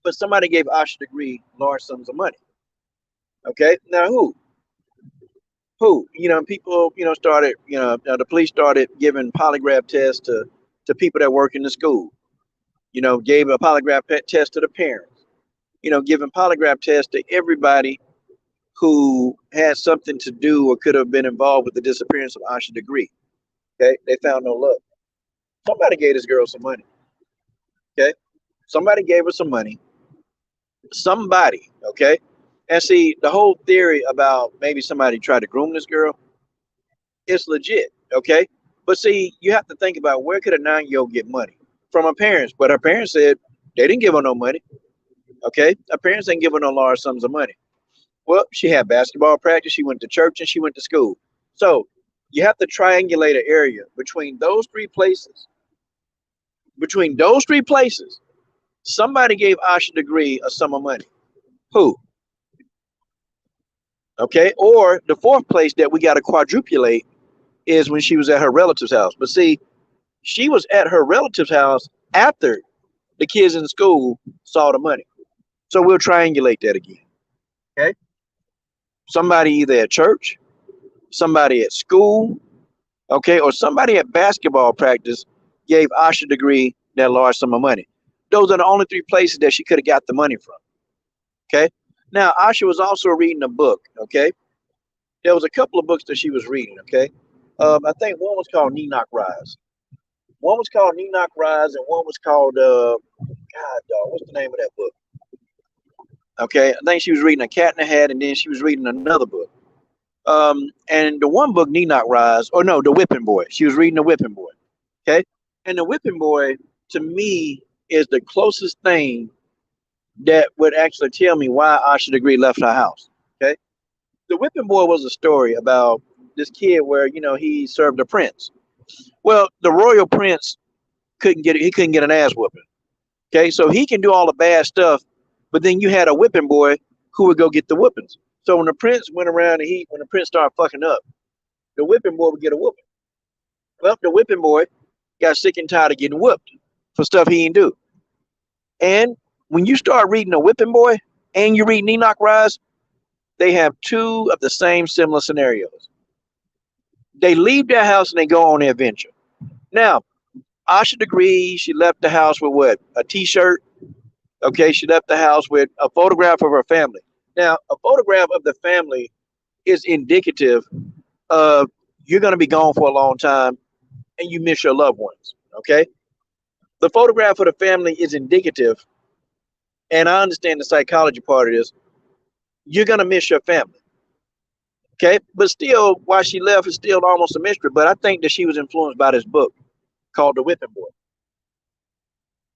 but somebody gave Asha Degree large sums of money. Okay, now who? Who? People, started, the police started giving polygraph tests to people that work in the school. Gave a polygraph test to the parents. Giving polygraph tests to everybody who had something to do or could have been involved with the disappearance of Asha Degree. Okay, they found no love. Somebody gave this girl some money. Okay, somebody gave her some money. Somebody. Okay, and see the whole theory about maybe somebody tried to groom this girl. It's legit. Okay, but see, you have to think about where could a 9-year-old get money from her parents? But her parents said they didn't give her no money. Okay, her parents didn't give her no large sums of money. Well, she had basketball practice, she went to church, and she went to school. So you have to triangulate an area between those three places. Between those three places, somebody gave Asha Degree a sum of money. Who? Okay, or the fourth place that we got to quadrupulate is when she was at her relative's house. But see, she was at her relative's house after the kids in school saw the money. So we'll triangulate that again. Okay, somebody either at church, somebody at school, okay, or somebody at basketball practice gave Asha Degree that large sum of money. Those are the only three places that she could have got the money from. Okay. Now Asha was also reading a book. Okay, there was a couple of books that she was reading. Okay, I think one was called Enoch Rise. One was called Enoch Rise, and one was called God, dog, what's the name of that book? Okay, I think she was reading A Cat in the Hat, and then she was reading another book. And the one book, Enoch Rise, or no, The Whipping Boy. She was reading The Whipping Boy. Okay, and The Whipping Boy to me is the closest thing that would actually tell me why Asha Degree left her house. Okay, The Whipping Boy was a story about this kid where he served a prince. Well, the royal prince couldn't get it. He couldn't get an ass whooping. Okay, so he can do all the bad stuff, but then you had a whipping boy who would go get the whoopings. So when the prince went around and when the prince started fucking up, the whipping boy would get a whooping. Well, the whipping boy got sick and tired of getting whipped for stuff he didn't do. And when you start reading A Whipping Boy and you read Enoch Rise, they have two of the same similar scenarios. They leave their house and they go on their adventure. Now, Asha Degree, she left the house with what? A t-shirt. Okay, she left the house with a photograph of her family. Now, a photograph of the family is indicative of you're going to be gone for a long time and you miss your loved ones. Okay, the photograph of the family is indicative, and I understand the psychology part of this. You're going to miss your family. Okay, but still, why she left is still almost a mystery. But I think that she was influenced by this book called The Whipping Boy.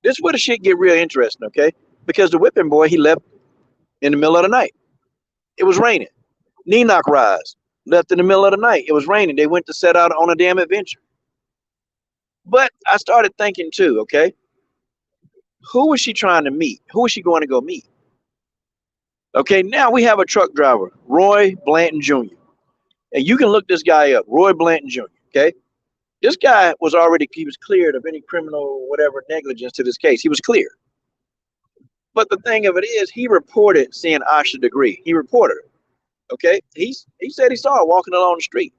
This is where the shit get real interesting, okay? Because The Whipping Boy, he left in the middle of the night. It was raining. Enoch Rise left in the middle of the night. It was raining. They went to set out on a damn adventure. But I started thinking too, okay? Who was she trying to meet? Who was she going to go meet? Okay, now we have a truck driver, Roy Blanton Jr. And you can look this guy up, Roy Blanton Jr., okay? This guy he was cleared of any criminal, whatever, negligence to this case. He was cleared. But the thing of it is, he reported seeing Asha Degree. He reported her, okay? He said he saw her walking along the street.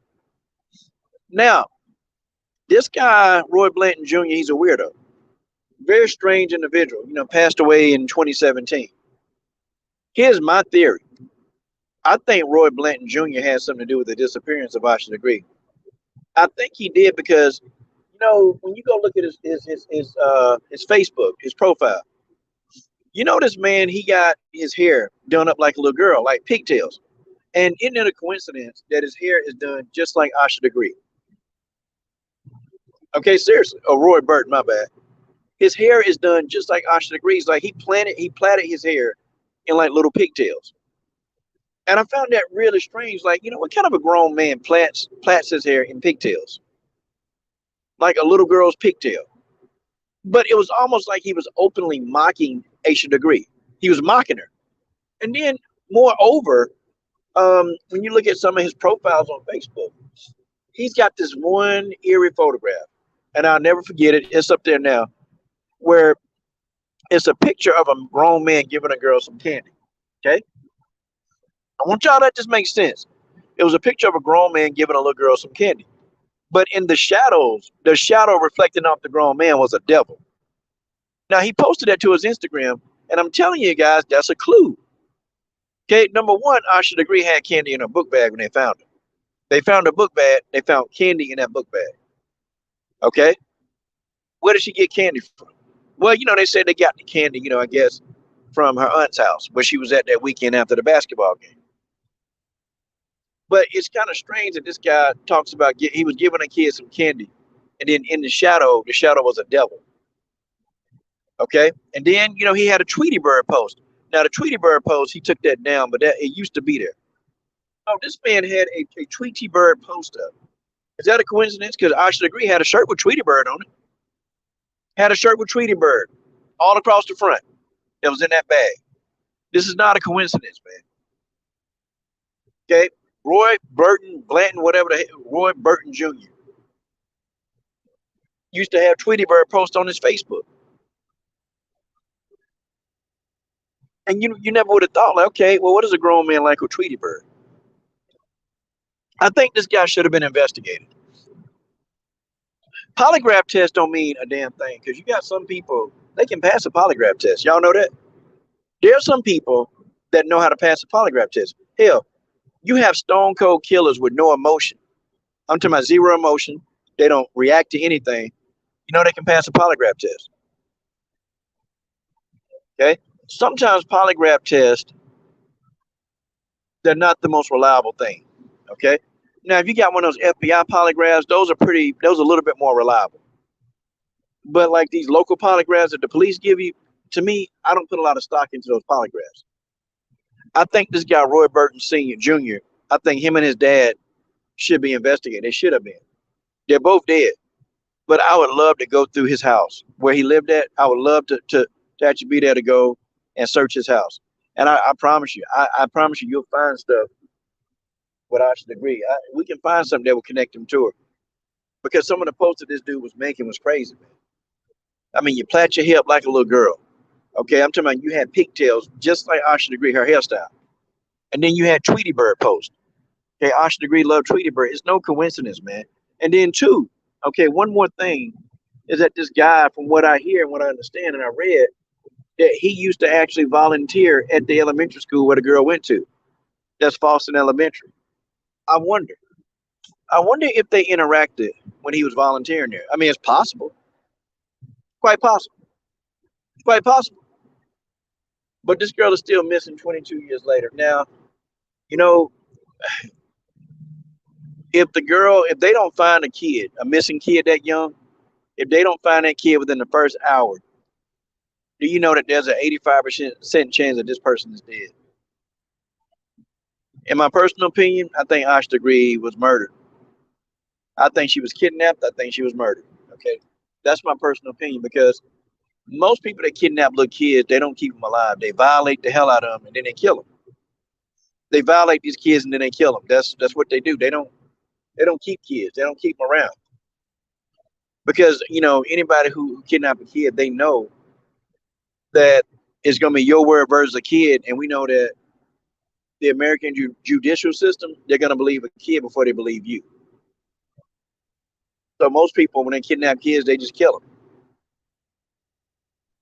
Now, this guy, Roy Blanton Jr., he's a weirdo. Very strange individual, passed away in 2017. Here's my theory. I think Roy Blanton Jr. has something to do with the disappearance of Asha Degree. I think he did because, when you go look at his Facebook, his profile, this man, he got his hair done up like a little girl, like pigtails. And isn't it a coincidence that his hair is done just like Asha Degree? Okay, seriously. Oh, Roy Burton, my bad. His hair is done just like Asha Degree's. Like he plaited his hair in like little pigtails. And I found that really strange. Like, what kind of a grown man plaits his hair in pigtails? Like a little girl's pigtail. But it was almost like he was openly mocking Asha Degree. He was mocking her. And then, moreover, when you look at some of his profiles on Facebook, he's got this one eerie photograph. And I'll never forget it. It's up there now. Where it's a picture of a grown man giving a girl some candy. Okay? I want y'all to let this make sense. It was a picture of a grown man giving a little girl some candy. But in the shadows, the shadow reflecting off the grown man was a devil. Now, he posted that to his Instagram, and I'm telling you guys, that's a clue. Okay, number one, Asha Degree had candy in her book bag when they found her. They found her book bag. They found candy in that book bag. Okay? Where did she get candy from? Well, they said they got the candy, I guess, from her aunt's house where she was at that weekend after the basketball game. But it's kind of strange that this guy talks about he was giving a kid some candy, and then in the shadow was a devil. Okay, and then he had a Tweety Bird post. Now the Tweety Bird post, he took that down, but it used to be there. Oh, this man had a Tweety Bird post up. Is that a coincidence? Because Asha Degree had a shirt with Tweety Bird on it. Had a shirt with Tweety Bird all across the front. That was in that bag. This is not a coincidence, man. Okay. Roy Burton, Blanton, whatever the heck, Roy Burton Jr. used to have Tweety Bird post on his Facebook. And you never would have thought, like, okay, well, what is a grown man like with Tweety Bird? I think this guy should have been investigated. Polygraph tests don't mean a damn thing because you got some people, they can pass a polygraph test. Y'all know that? There are some people that know how to pass a polygraph test. Hell, you have stone cold killers with no emotion. I'm talking about zero emotion. They don't react to anything. They can pass a polygraph test. Okay? Sometimes polygraph tests, they're not the most reliable thing. Okay? Now, if you got one of those FBI polygraphs, those are a little bit more reliable. But like these local polygraphs that the police give you, to me, I don't put a lot of stock into those polygraphs. I think this guy, Roy Burton Jr., I think him and his dad should be investigated. They should have been. They're both dead. But I would love to go through his house where he lived at. I would love to actually be there to go and search his house. And I promise you, I promise you, you'll find stuff with Asha Degree. We can find something that will connect him to her. because some of the posts that this dude was making was crazy, man. I mean, you plait your hair up like a little girl. Okay, I'm talking about you had pigtails just like Asha Degree, her hairstyle. And then you had Tweety Bird post. Okay, Asha Degree loved Tweety Bird. It's no coincidence, man. And then two, okay, one more thing is that this guy, from what I hear and what I understand and I read, that he used to actually volunteer at the elementary school where the girl went to. That's Falston Elementary. I wonder. I wonder if they interacted when he was volunteering there. I mean, it's possible. Quite possible. Quite possible. But this girl is still missing 22 years later. Now, you know, if they don't find a kid, a missing kid that young, if they don't find that kid within the first hour, do you know that there's an 85% chance that this person is dead? In my personal opinion, I think Asha Degree was murdered. I think she was kidnapped. I think she was murdered. Okay, that's my personal opinion because most people that kidnap little kids, they don't keep them alive. They violate the hell out of them and then they kill them. They violate these kids and then they kill them. That's what they do. They don't keep kids. They don't keep them around because anybody who kidnap a kid, they know that it's gonna be your word versus a kid, and we know that the American judicial system, they're gonna believe a kid before they believe you. So most people, when they kidnap kids, they just kill them.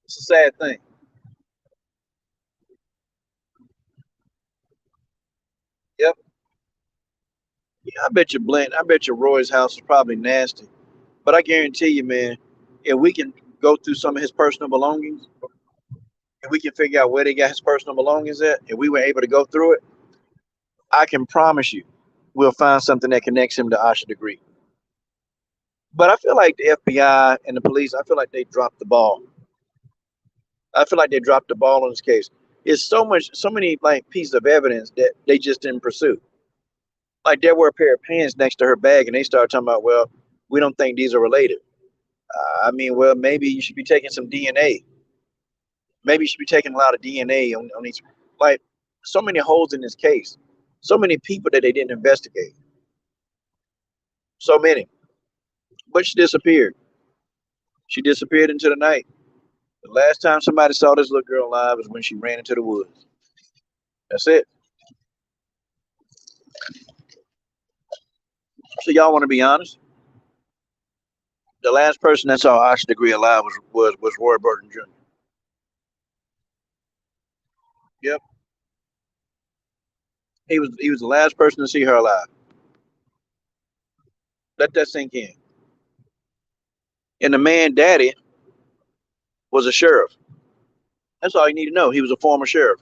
It's a sad thing. Yep. Yeah, I bet you Blint. I bet you Roy's house is probably nasty. But I guarantee you, man, if we can go through some of his personal belongings, if we can figure out where they got his personal belongings at, if we were able to go through it, I can promise you, we'll find something that connects him to Asha Degree. But I feel like the FBI and the police, I feel like they dropped the ball. I feel like they dropped the ball on this case. It's so many like pieces of evidence that they just didn't pursue. Like there were a pair of pants next to her bag, and they started talking about, well, we don't think these are related. I mean, well, maybe you should be taking some DNA. Maybe you should be taking a lot of DNA on these. Like so many holes in this case, so many people that they didn't investigate. So many. But she disappeared. She disappeared into the night. The last time somebody saw this little girl alive was when she ran into the woods. That's it. So y'all want to be honest? The last person that saw Asha Degree alive was Roy Burton Jr. Yep, he was the last person to see her alive. Let that sink in. And the man daddy was a sheriff. That's all you need to know. He was a former sheriff.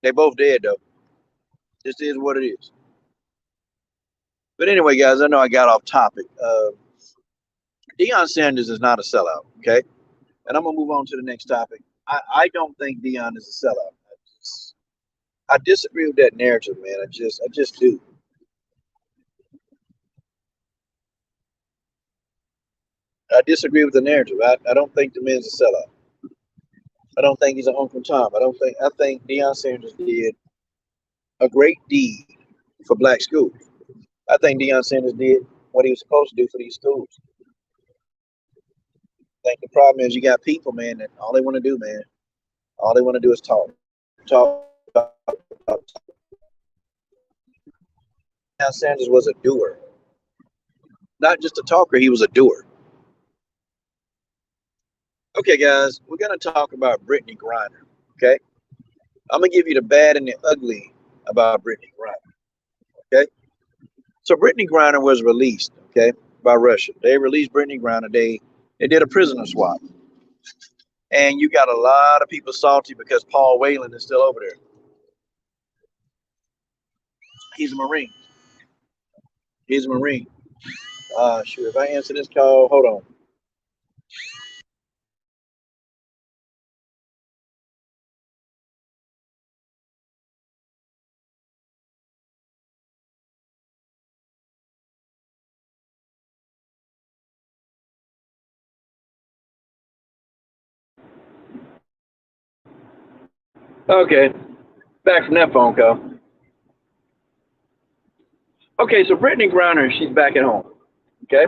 They both dead though. This is what it is. But anyway, guys, I know I got off topic. Deion Sanders is not a sellout. Okay, and I'm gonna move on to the next topic. I don't think Deion is a sellout. I disagree with that narrative, man. I just do. I disagree with the narrative. I don't think the man's a sellout. I don't think he's an Uncle Tom. I think Deion Sanders did a great deed for black schools. I think Deion Sanders did what he was supposed to do for these schools. I think the problem is you got people, man, that all they want to do, man, all they want to do is talk. Talk. Deion Sanders was a doer. Not just a talker, he was a doer. Okay, guys, we're gonna talk about Brittney Griner. Okay? I'm gonna give you the bad and the ugly about Brittney Griner. Okay? So Brittney Griner was released, okay, by Russia. They released Brittney Griner. They did a prisoner swap. And you got a lot of people salty because Paul Whelan is still over there. He's a Marine. He's a Marine. Sure. If I answer this call, hold on. Okay. Back from that phone call. Okay, so Brittney Griner, she's back at home. Okay,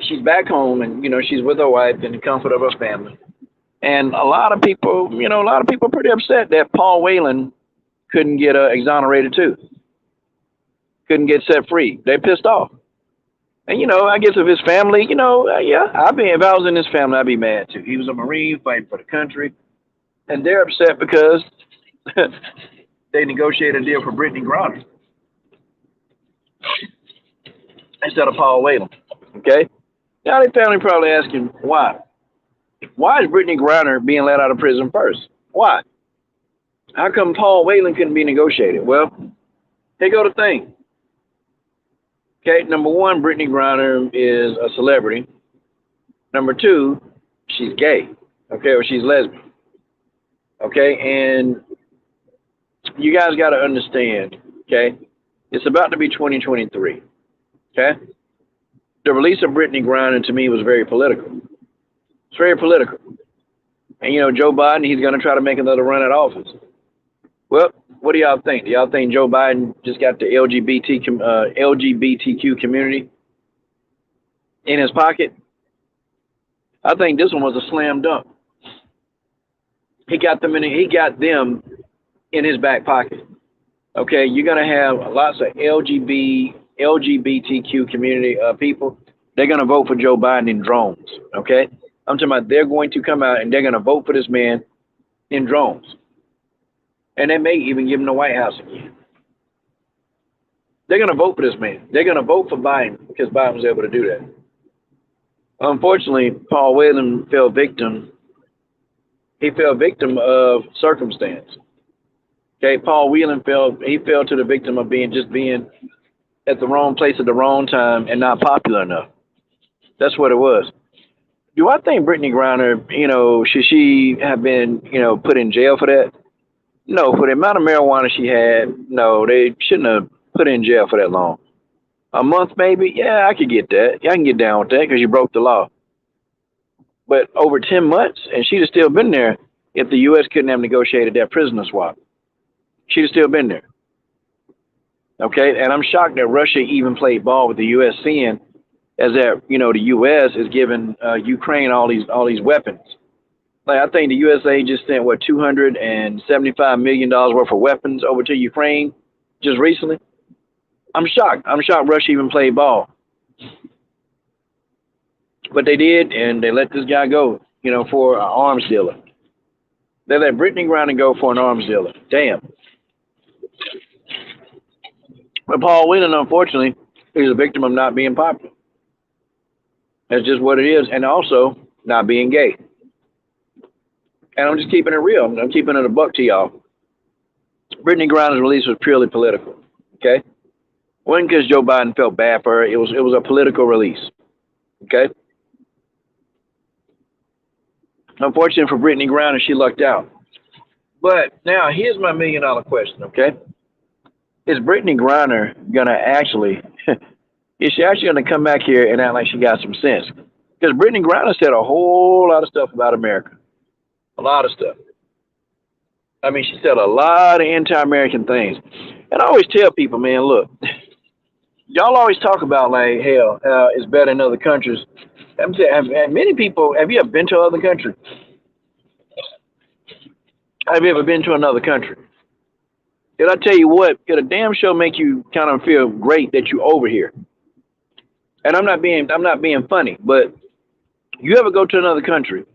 she's back home, and she's with her wife in the comfort of her family. And a lot of people, are pretty upset that Paul Whelan couldn't get exonerated too, couldn't get set free. They're pissed off. And I guess if his family, yeah, if I was in his family, I'd be mad too. He was a Marine fighting for the country, and they're upset because they negotiated a deal for Brittney Griner instead of Paul Whelan. Okay, now their family probably asking why. Why is Brittney Griner being let out of prison first? Why? How come Paul Whelan couldn't be negotiated? Well, here go the thing. Okay, number one, Brittney Griner is a celebrity. Number two, she's gay. Okay, or she's lesbian. Okay, and you guys got to understand. Okay, it's about to be 2023. Okay, the release of Brittney Griner to me was very political. It's very political. And Joe Biden, he's going to try to make another run at office. Well, what do y'all think? Do y'all think Joe Biden just got the LGBTQ community in his pocket? I think this one was a slam dunk. He got them in his back pocket. Okay, you're gonna have lots of LGBTQ community people. They're gonna vote for Joe Biden in drones. Okay, I'm talking about they're going to come out and they're gonna vote for this man in drones. And they may even give him the White House again. They're going to vote for this man. They're going to vote for Biden because Biden was able to do that. Unfortunately, Paul Whelan fell victim. He fell victim of circumstance. Okay, Paul Whelan fell to the victim of being at the wrong place at the wrong time and not popular enough. That's what it was. Do I think Brittney Griner, should she have been, put in jail for that? No, for the amount of marijuana she had, no, they shouldn't have put her in jail for that long. A month maybe? Yeah, I could get that. Yeah, I can get down with that because you broke the law. But over 10 months, and she'd have still been there if the U.S. couldn't have negotiated that prisoner swap. She'd have still been there. Okay, and I'm shocked that Russia even played ball with the U.S. seeing as that, the U.S. is giving Ukraine all these weapons. Like, I think the USA just sent, $275 million worth of weapons over to Ukraine just recently. I'm shocked. Russia even played ball. But they did, and they let this guy go, for an arms dealer. They let Brittney Griner go for an arms dealer. Damn. But Paul Whelan, unfortunately, is a victim of not being popular. That's just what it is. And also, not being gay. And I'm just keeping it real. I'm keeping it a buck to y'all. Brittney Griner's release was purely political. Okay? It wasn't because Joe Biden felt bad for her. It was a political release. Okay? Unfortunately for Brittney Griner, she lucked out. But now here's my $1 million question, okay? Is Brittney Griner gonna is she actually gonna come back here and act like she got some sense? Because Brittney Griner said a whole lot of stuff about America. A lot of stuff. I mean, she said a lot of anti-American things. And I always tell people, man, look, y'all always talk about like, hell, it's better in other countries. I'm saying, many people, have you ever been to another country? Have you ever been to another country? Did I tell you what? It'll damn sure make you kind of feel great that you over here. And I'm not being funny, but you ever go to another country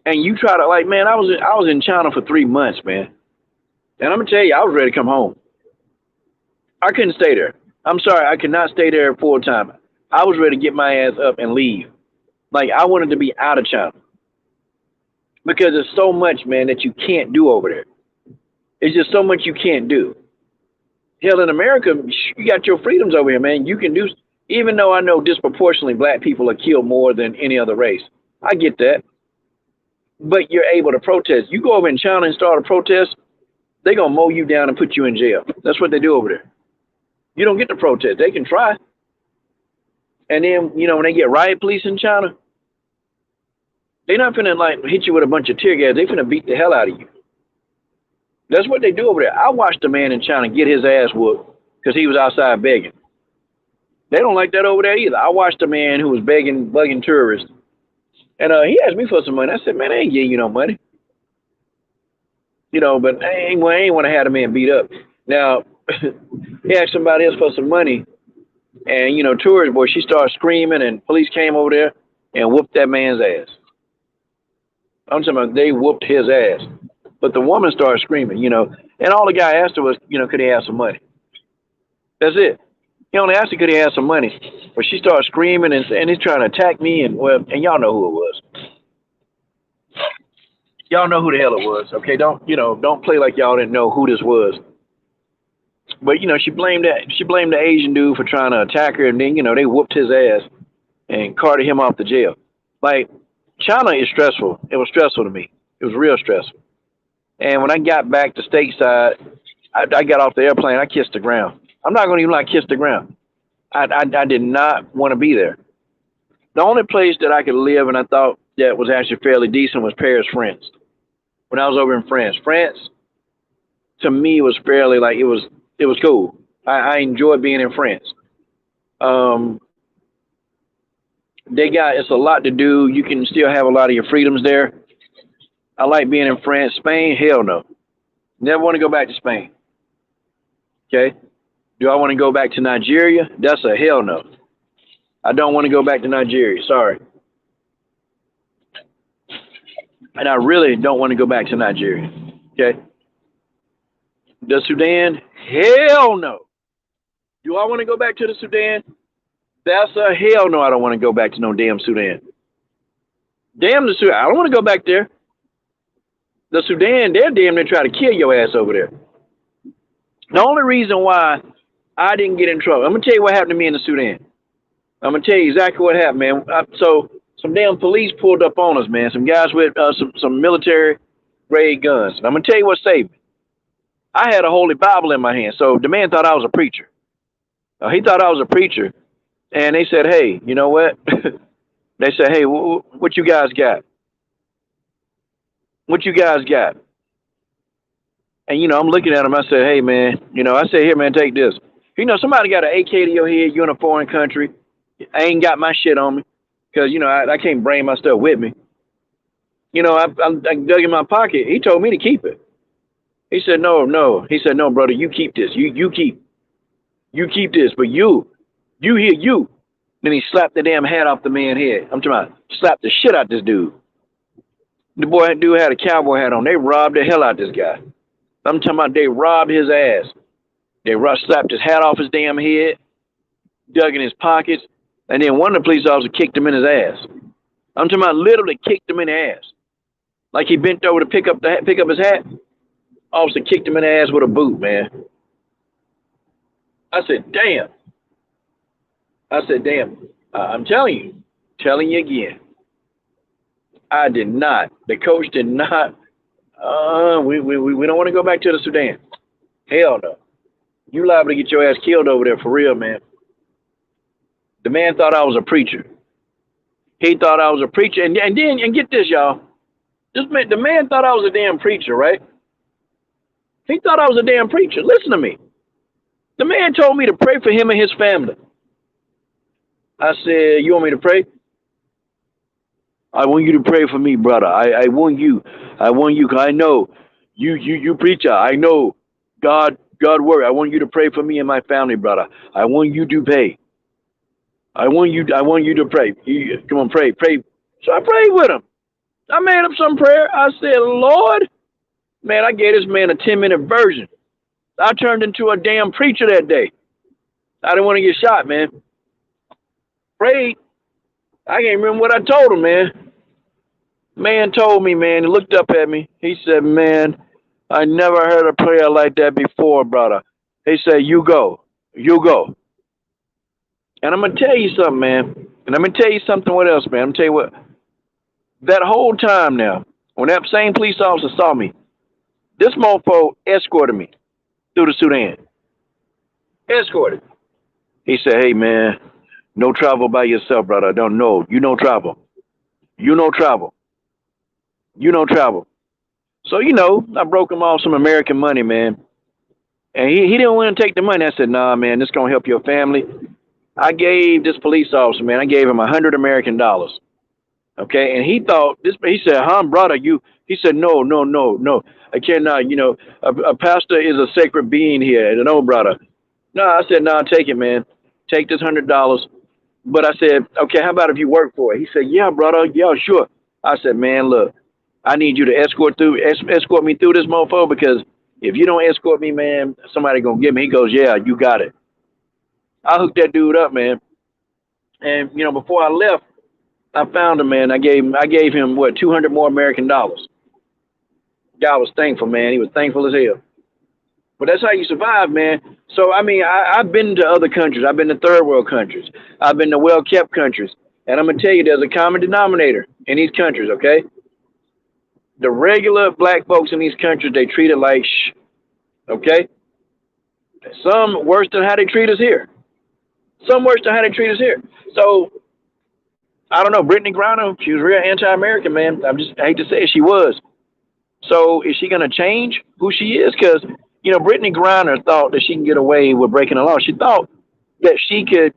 and you try to, like, man, I was in China for 3 months, man. And I'm gonna tell you, I was ready to come home. I couldn't stay there. I'm sorry, I could not stay there full time. I was ready to get my ass up and leave. Like, I wanted to be out of China. Because there's so much, man, that you can't do over there. It's just so much you can't do. Hell, in America, you got your freedoms over here, man. You can do, even though I know disproportionately black people are killed more than any other race. I get that. But you're able to protest. You go over in China and start a protest, they're going to mow you down and put you in jail. That's what they do over there. You don't get to protest. They can try. And then, when they get riot police in China, they're not finna, like, hit you with a bunch of tear gas. They finna beat the hell out of you. That's what they do over there. I watched a man in China get his ass whooped because he was outside begging. They don't like that over there either. I watched a man who was bugging tourists, and he asked me for some money. I said, man, I ain't giving you no money. But I ain't want to have the man beat up. Now, he asked somebody else for some money, and, tourist boy, she started screaming, and police came over there and whooped that man's ass. I'm talking about they whooped his ass. But the woman started screaming, and all the guy asked her was, could he have some money? That's it. He only asked her, could he have some money? But she started screaming, and he's trying to attack me, and y'all know who it was. Y'all know who the hell it was, okay? Don't play like y'all didn't know who this was. But she blamed the Asian dude for trying to attack her, and then they whooped his ass and carted him off to jail. Like, China is stressful. It was stressful to me. It was real stressful. And when I got back to stateside, I got off the airplane. I kissed the ground. I'm not gonna even like kiss the ground. I did not want to be there. The only place that I could live and I thought that was actually fairly decent was Paris, France. When I was over in France, to me was fairly like it was cool. I enjoyed being in France. It's a lot to do. You can still have a lot of your freedoms there. I like being in France. Spain, hell no. Never want to go back to Spain. Okay. Do I want to go back to Nigeria? That's a hell no. I don't want to go back to Nigeria. Sorry. And I really don't want to go back to Nigeria. Okay. The Sudan? Hell no. Do I want to go back to the Sudan? That's a hell no. I don't want to go back to no damn Sudan. Damn the Sudan. I don't want to go back there. The Sudan, they're damn near try to kill your ass over there. The only reason why I didn't get in trouble, I'm going to tell you what happened to me in the Sudan. I'm going to tell you exactly what happened, man. So some damn police pulled up on us, man. Some guys with some military-grade guns. And I'm going to tell you what saved me. I had a Holy Bible in my hand. So the man thought I was a preacher. He thought I was a preacher. And they said, hey, you know what? They said, hey, what you guys got? What you guys got? And, I'm looking at him. I said, hey, man, I said, here, man, take this. Somebody got an AK to your head. You're in a foreign country. I ain't got my shit on me because, I can't bring my stuff with me. I dug in my pocket. He told me to keep it. He said, no. He said, no, brother, you keep this. You keep this. But you here, you. Then he slapped the damn hat off the man's head. I'm talking about slapped the shit out this dude. The dude had a cowboy hat on. They robbed the hell out this guy. I'm talking about they robbed his ass. They slapped his hat off his damn head, dug in his pockets, and then one of the police officers kicked him in his ass. I'm talking about literally kicked him in the ass. Like he bent over to pick up his hat. Officer kicked him in the ass with a boot, man. I said, damn. I'm telling you again. I did not. The coach did not. We don't want to go back to the Sudan. Hell no. You liable to get your ass killed over there for real, man. The man thought I was a preacher. He thought I was a preacher. And get this, y'all. The man thought I was a damn preacher, right? He thought I was a damn preacher. Listen to me. The man told me to pray for him and his family. I said, you want me to pray? I want you to pray for me, brother. I want you. Because I know you preacher. I know God word. I want you to pray for me and my family, brother. I want you to pray. I want you to pray. Come on, pray. So I prayed with him. I made up some prayer. I said, Lord, man, I gave this man a 10-minute version. I turned into a damn preacher that day. I didn't want to get shot, man. Prayed. I can't remember what I told him, man. Man told me, man, he looked up at me. He said, man, I never heard a prayer like that before, brother. He said, you go. And I'm going to tell you something, man. And I'm going to tell you something what else, man. I'm going to tell you what. That whole time now, when that same police officer saw me, this mofo escorted me through the Sudan. Escorted. He said, hey, man, no travel by yourself, brother. I don't know. You know travel. So, I broke him off some American money, man. And he didn't want to take the money. I said, nah, man, this going to help your family. I gave this police officer, man, I gave him $100 American. Okay. And he thought this, he said, huh, brother, he said, no, no, no, no, I cannot, a pastor is a sacred being here. No, brother. No, I said, no, take it, man. Take this $100. But I said, okay, how about if you work for it? He said, yeah, brother. Yeah, sure. I said, man, look, I need you to escort me through this mofo, because if you don't escort me, man, somebody gonna get me. He goes, yeah, you got it. I hooked that dude up, man. And before I left, I found him, man. I gave him what, 200 more American dollars. Guy was thankful, man. He was thankful as hell. But that's how you survive, man. So I mean, I've been to other countries. I've been to third world countries. I've been to well kept countries. And I'm gonna tell you, there's a common denominator in these countries, okay? The regular black folks in these countries, they treat it like shh. Okay? Some worse than how they treat us here. Some worse than how they treat us here. So I don't know, Brittney Griner, she was real anti-American, man. I hate to say it, she was. So is she gonna change who she is? Because Brittney Griner thought that she can get away with breaking the law. She thought that she could,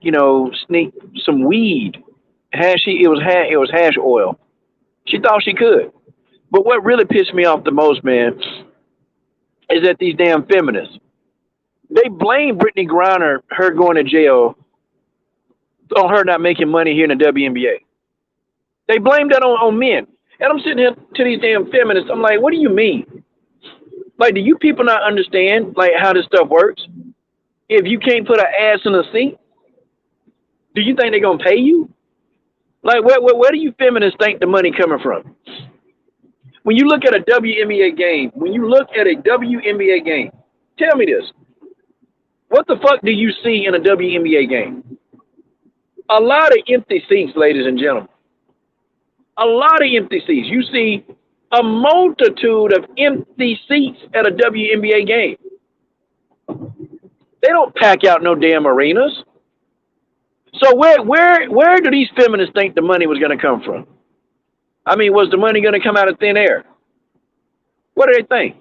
sneak some weed. It was hash oil. She thought she could. But what really pissed me off the most, man, is that these damn feminists, they blame Brittney Griner, her going to jail, on her not making money here in the WNBA. They blame that on men. And I'm sitting here to these damn feminists. I'm like, what do you mean? Like, do you people not understand, like, how this stuff works? If you can't put an ass in a seat, do you think they're going to pay you? Like, where do you feminists think the money coming from? When you look at a WNBA game, tell me this. What the fuck do you see in a WNBA game? A lot of empty seats, ladies and gentlemen. A lot of empty seats. You see a multitude of empty seats at a WNBA game. They don't pack out no damn arenas. So where do these feminists think the money was going to come from? I mean, was the money going to come out of thin air? What do they think?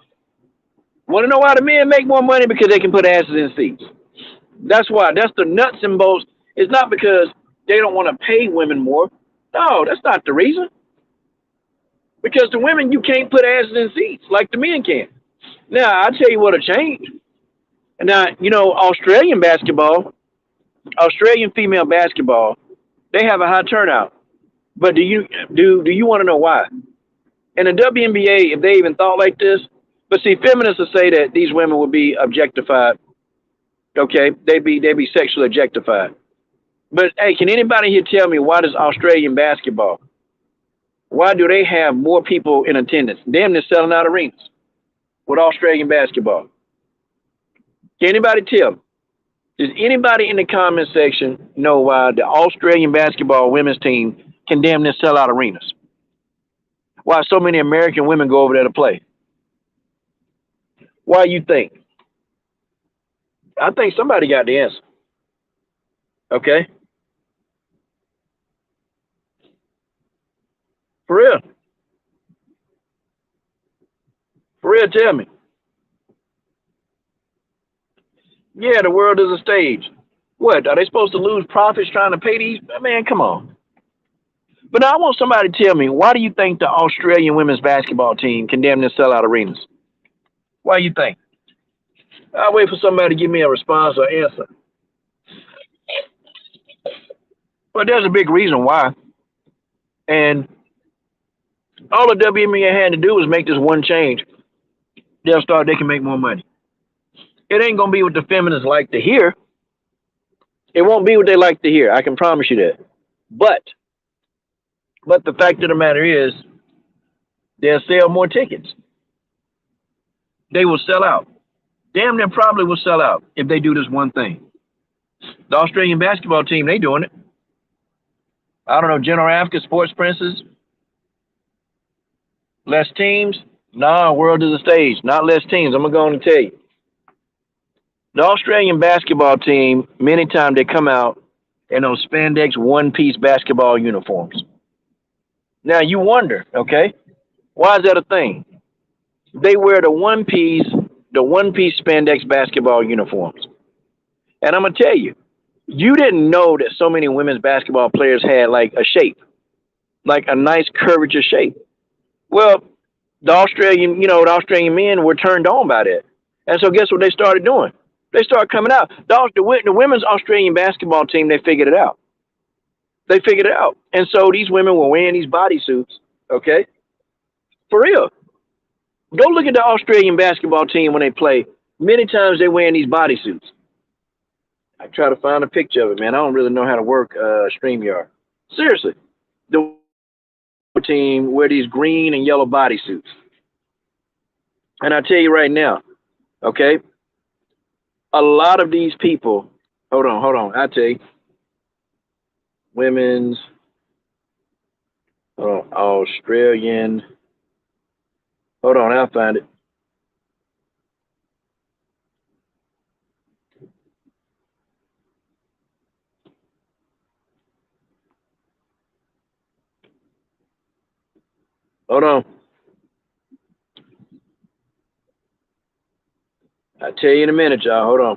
Want to know why the men make more money? Because they can put asses in seats. That's why. That's the nuts and bolts. It's not because they don't want to pay women more. No, that's not the reason. Because the women, you can't put asses in seats like the men can. Now, I'll tell you what'll change. Now, Australian female basketball, they have a high turnout. But do you want to know why? In the WNBA, if they even thought like this, but see, feminists will say that these women will be objectified. Okay, they'd be sexually objectified. But hey, can anybody here tell me why does Australian basketball? Why do they have more people in attendance? Damn, they're selling out arenas with Australian basketball. Can anybody tell me? Does anybody in the comment section know why the Australian basketball women's team can damn near sell out arenas? Why so many American women go over there to play? Why you think? I think somebody got the answer. Okay? For real. For real, tell me. Yeah, the world is a stage. What, are they supposed to lose profits trying to pay these? Man, come on. But now I want somebody to tell me, why do you think the Australian women's basketball team can damn near sell out arenas? Why do you think? I'll wait for somebody to give me a response or answer. But there's a big reason why. And all the WNBA had to do was make this one change. They can make more money. It ain't going to be what the feminists like to hear. It won't be what they like to hear. I can promise you that. But the fact of the matter is, they'll sell more tickets. They will sell out. Damn near probably will sell out if they do this one thing. The Australian basketball team, they doing it. I don't know, General Africa, Sports Princes. Less teams? Nah, world is a stage. Not less teams. I'm going to go on and tell you. The Australian basketball team, many times they come out in those spandex one-piece basketball uniforms. Now, you wonder, okay, why is that a thing? They wear the one piece the one-piece spandex basketball uniforms. And I'm gonna tell you, you didn't know that so many women's basketball players had like a shape, like a nice curvature shape. Well, the Australian men were turned on by that. And so guess what they started doing? They started coming out. The women's Australian basketball team, they figured it out. They figured it out. And so these women were wearing these bodysuits, okay? For real. Go look at the Australian basketball team when they play. Many times they're wearing these bodysuits. I try to find a picture of it, man. I don't really know how to work StreamYard. Seriously. The team wear these green and yellow bodysuits. And I tell you right now, okay, a lot of these people, hold on, I tell you, women's, Australian, hold on, I'll find it. Hold on. I'll tell you in a minute, y'all. Hold on.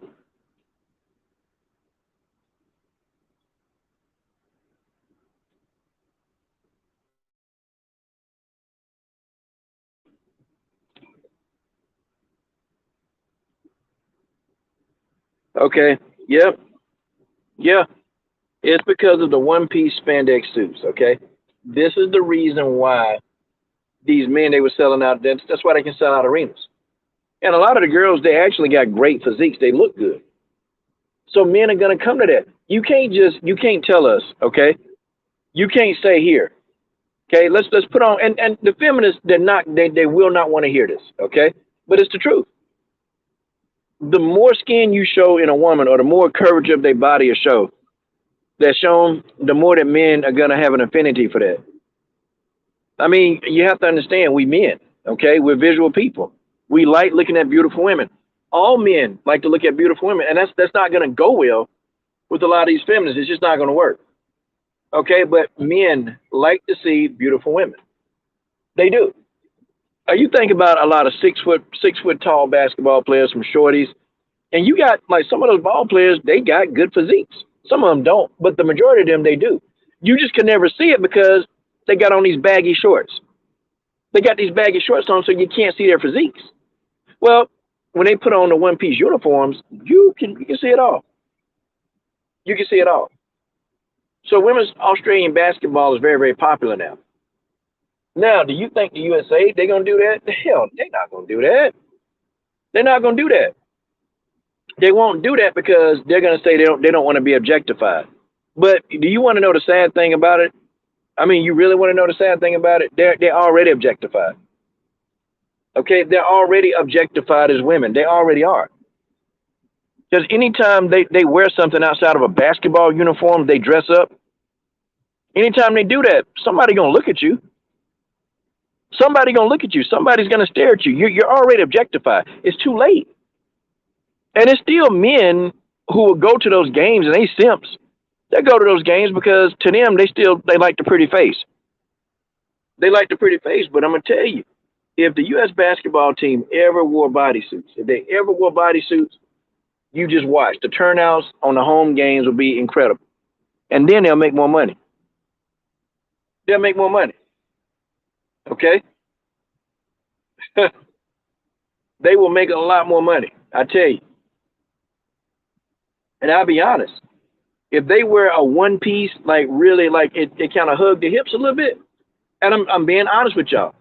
Okay. Yep. Yeah. It's because of the one-piece spandex suits. Okay. This is the reason why these men, they were selling out. That's why they can sell out arenas. And a lot of the girls, they actually got great physiques. They look good. So men are going to come to that. You can't tell us, okay? You can't say here, okay? Let's put on, and the feminists, they will not want to hear this, okay? But it's the truth. The more skin you show in a woman, or the more curvature of their body is show, that's shown, the more that men are going to have an affinity for that. I mean, you have to understand, we men, okay? We're visual people. We like looking at beautiful women. All men like to look at beautiful women, and that's not going to go well with a lot of these feminists. It's just not going to work. Okay, but men like to see beautiful women. They do. You think about a lot of 6 foot tall basketball players from shorties, and you got like some of those ball players. They got good physiques. Some of them don't, but the majority of them, they do. You just can never see it because they got on these baggy shorts. They got these baggy shorts on, so you can't see their physiques. Well, when they put on the one-piece uniforms, you can see it all. You can see it all. So women's Australian basketball is very, very popular now. Now, do you think the USA, they're going to do that? Hell, they're not going to do that. They're not going to do that. They won't do that because they're going to say they don't want to be objectified. But do you want to know the sad thing about it? I mean, you really want to know the sad thing about it? They're already objectified. Okay, they're already objectified as women. They already are. Because anytime they wear something outside of a basketball uniform, they dress up. Anytime they do that, somebody gonna look at you. Somebody gonna look at you. Somebody's gonna stare at you. You're already objectified. It's too late. And it's still men who will go to those games, and they simps. They go to those games because to them they like the pretty face. They like the pretty face, but I'm gonna tell you, if the U.S. basketball team ever wore bodysuits, you just watch. The turnouts on the home games will be incredible. And then they'll make more money. They'll make more money. Okay? They will make a lot more money, I tell you. And I'll be honest, if they wear a one piece, like really, like it kind of hug the hips a little bit, and I'm being honest with y'all,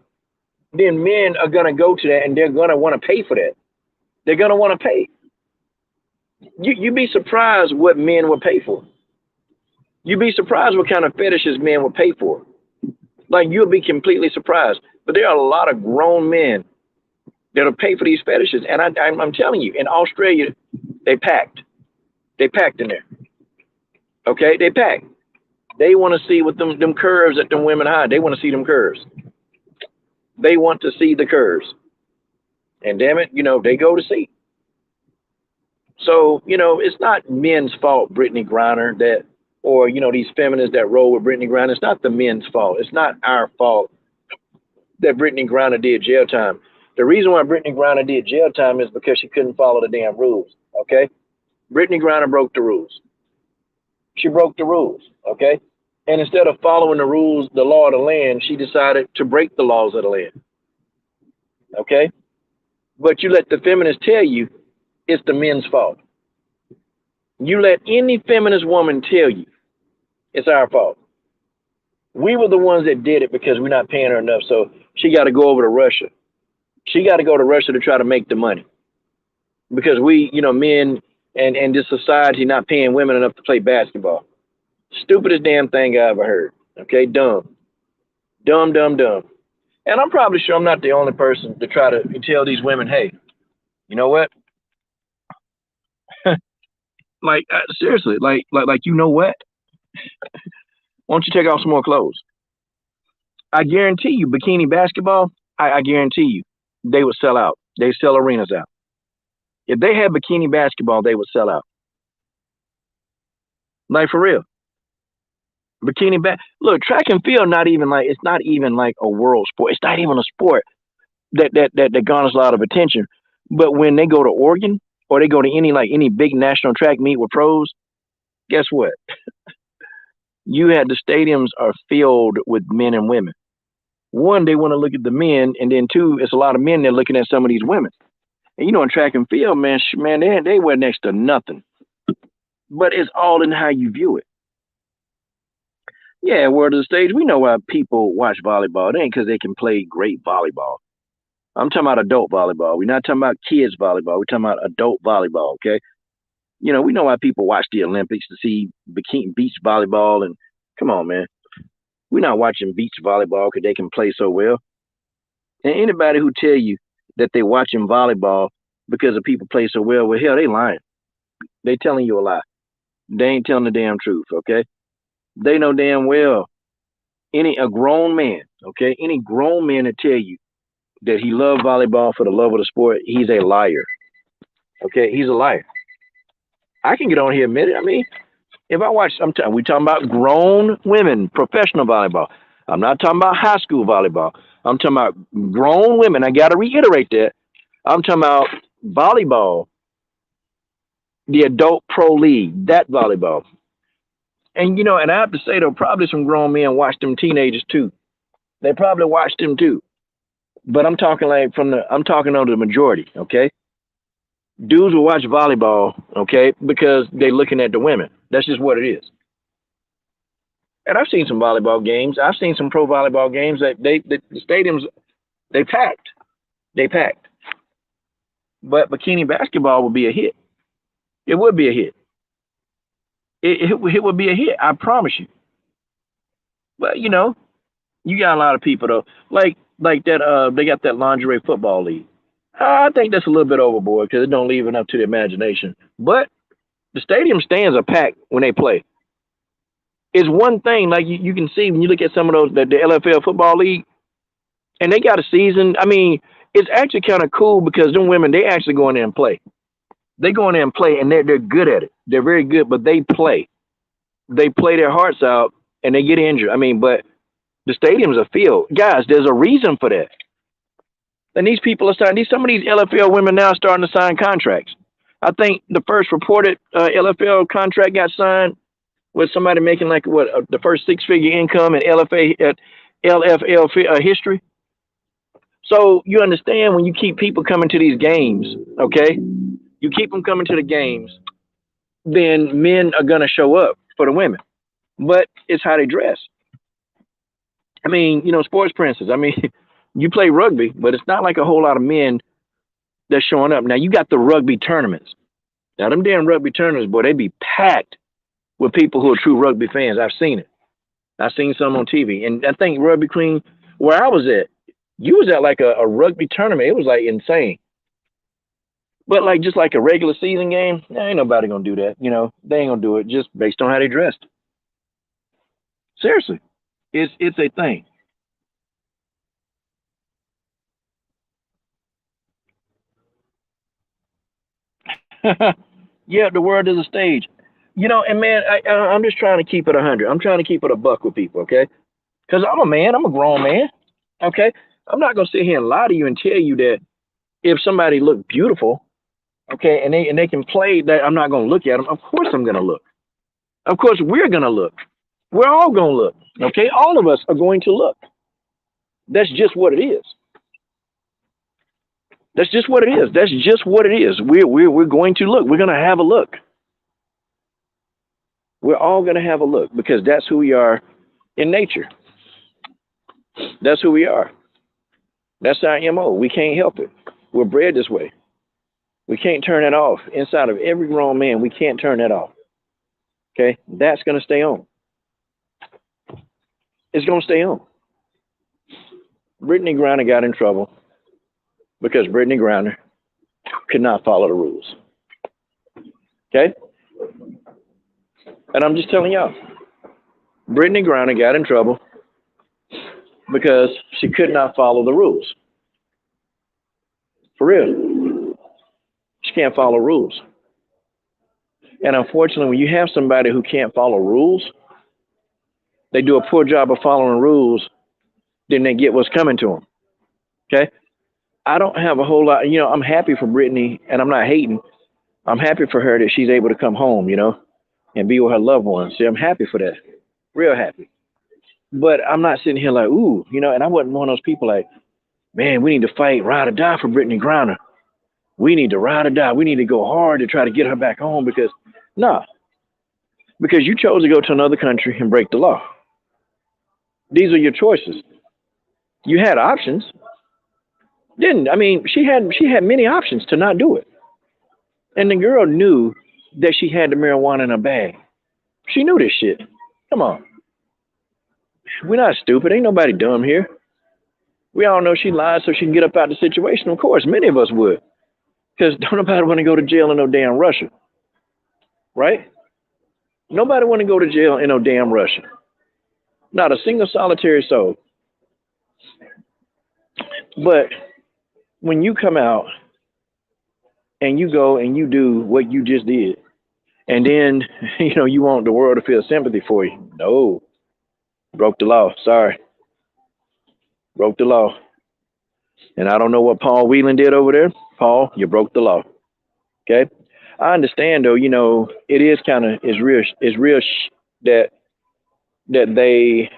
then men are gonna go to that and they're gonna want to pay for that. They're gonna want to pay. You'd be surprised what men will pay for. You'd be surprised what kind of fetishes men will pay for. Like, you'll be completely surprised. But there are a lot of grown men that'll pay for these fetishes. And I'm telling you, in Australia, they packed. They packed in there. Okay, they packed. They want to see what them curves that them women hide. They want to see them curves. They want to see the curves. And damn it, they go to see. So, it's not men's fault, Brittney Griner, or these feminists that roll with Brittney Griner. It's not the men's fault. It's not our fault that Brittney Griner did jail time. The reason why Brittney Griner did jail time is because she couldn't follow the damn rules. Okay, Brittney Griner broke the rules. She broke the rules. Okay, and instead of following the rules, the law of the land, she decided to break the laws of the land. Okay, but you let the feminists tell you it's the men's fault. You let any feminist woman tell you it's our fault. We were the ones that did it because we're not paying her enough, so she got to go over to Russia. She got to go to Russia to try to make the money because we, men and this society not paying women enough to play basketball. Stupidest damn thing I ever heard. Okay, dumb, dumb, dumb, dumb. And I'm probably sure I'm not the only person to try to tell these women, hey, you know what? Like seriously, like you know what? Why don't you take off some more clothes? I guarantee you, bikini basketball. I guarantee you, they would sell out. They sell arenas out. If they had bikini basketball, they would sell out. Like for real. Look, track and field it's not even like a world sport. It's not even a sport that garners a lot of attention. But when they go to Oregon or they go to any big national track meet with pros, guess what? You had the stadiums are filled with men and women. One, they want to look at the men, and then two, it's a lot of men that are looking at some of these women. And in track and field, man, they wear next to nothing. But it's all in how you view it. Yeah, word of the stage, we know why people watch volleyball. It ain't because they can play great volleyball. I'm talking about adult volleyball. We're not talking about kids volleyball. We're talking about adult volleyball, okay? We know why people watch the Olympics to see beach volleyball. And come on, man. We're not watching beach volleyball because they can play so well. And anybody who tell you that they're watching volleyball because the people play so well, hell, they lying. They telling you a lie. They ain't telling the damn truth, okay? They know damn well a grown man, okay? Any grown man that tell you that he loved volleyball for the love of the sport, he's a liar. Okay, he's a liar. I can get on here and admit it. I mean, if I watch, we talking about grown women, professional volleyball. I'm not talking about high school volleyball. I'm talking about grown women. I got to reiterate that. I'm talking about volleyball, the adult pro league, that volleyball. And and I have to say though, probably some grown men watch them teenagers too. They probably watch them too. But I'm talking I'm talking on the majority, okay? Dudes will watch volleyball, okay, because they're looking at the women. That's just what it is. And I've seen some volleyball games. I've seen some pro volleyball games that the stadiums they packed. They packed. But bikini basketball would be a hit. It would be a hit. It would be a hit. I promise you. But you got a lot of people though, like that. They got that lingerie football league. I think that's a little bit overboard because it don't leave enough to the imagination. But the stadium stands are packed when they play. It's one thing like you can see when you look at some of those the LFL football league, and they got a season. I mean, it's actually kind of cool because them women they actually go in there and play. They go in there and play, and they're good at it. They're very good, but they play. They play their hearts out, and they get injured. I mean, but the stadiums are filled. Guys, there's a reason for that. And these people are signing. Some of these LFL women now are starting to sign contracts. I think the first reported LFL contract got signed with somebody making the first six-figure income in LFL history. So you understand when you keep people coming to these games, okay? You keep them coming to the games, then men are gonna show up for the women. But it's how they dress. I mean, sports princes. I mean, you play rugby, but it's not like a whole lot of men that's showing up. Now you got the rugby tournaments. Now them damn rugby tournaments, boy, they be packed with people who are true rugby fans. I've seen it. I've seen some on TV. And I think Rugby Queen, where I was at, you was at like a rugby tournament. It was like insane. But just like a regular season game, ain't nobody gonna do that. They ain't gonna do it just based on how they dressed. Seriously, it's a thing. Yeah, the world is a stage. And man, I'm just trying to keep it 100. I'm trying to keep it a buck with people, okay? Because I'm a man. I'm a grown man, okay? I'm not gonna sit here and lie to you and tell you that if somebody look beautiful, okay, and they can play that, I'm not gonna look at them. Of course I'm gonna look. Of course we're gonna look. We're all gonna look. Okay, all of us are going to look. That's just what it is. That's just what it is. That's just what it is. We're going to look. We're gonna have a look. We're all gonna have a look because that's who we are in nature. That's who we are. That's our MO. We can't help it. We're bred this way. We can't turn that off. Inside of every grown man, we can't turn that off. Okay? That's going to stay on. It's going to stay on. Brittney Griner got in trouble because Brittney Griner could not follow the rules. Okay? And I'm just telling y'all, Brittney Griner got in trouble because she could not follow the rules. For real. She can't follow rules. And unfortunately, when you have somebody who can't follow rules, they do a poor job of following rules, then they get what's coming to them. Okay? I don't have a whole lot, I'm happy for Brittney, and I'm not hating. I'm happy for her that she's able to come home, and be with her loved ones. See, I'm happy for that. Real happy. But I'm not sitting here like, ooh, and I wasn't one of those people like, man, we need to fight, ride or die for Brittney Griner. We need to ride or die. We need to go hard to try to get her back home because you chose to go to another country and break the law. These are your choices. You had options. She had many options to not do it. And the girl knew that she had the marijuana in her bag. She knew this shit. Come on. We're not stupid. Ain't nobody dumb here. We all know she lied so she can get up out of the situation. Of course, many of us would. Because don't nobody want to go to jail in no damn Russia. Right? Nobody want to go to jail in no damn Russia. Not a single solitary soul. But when you come out and you go and you do what you just did, and then, you want the world to feel sympathy for you. No. Broke the law. Sorry. Broke the law. And I don't know what Paul Whelan did over there. Paul, you broke the law. Okay? I understand though, it is kind of, it's real that they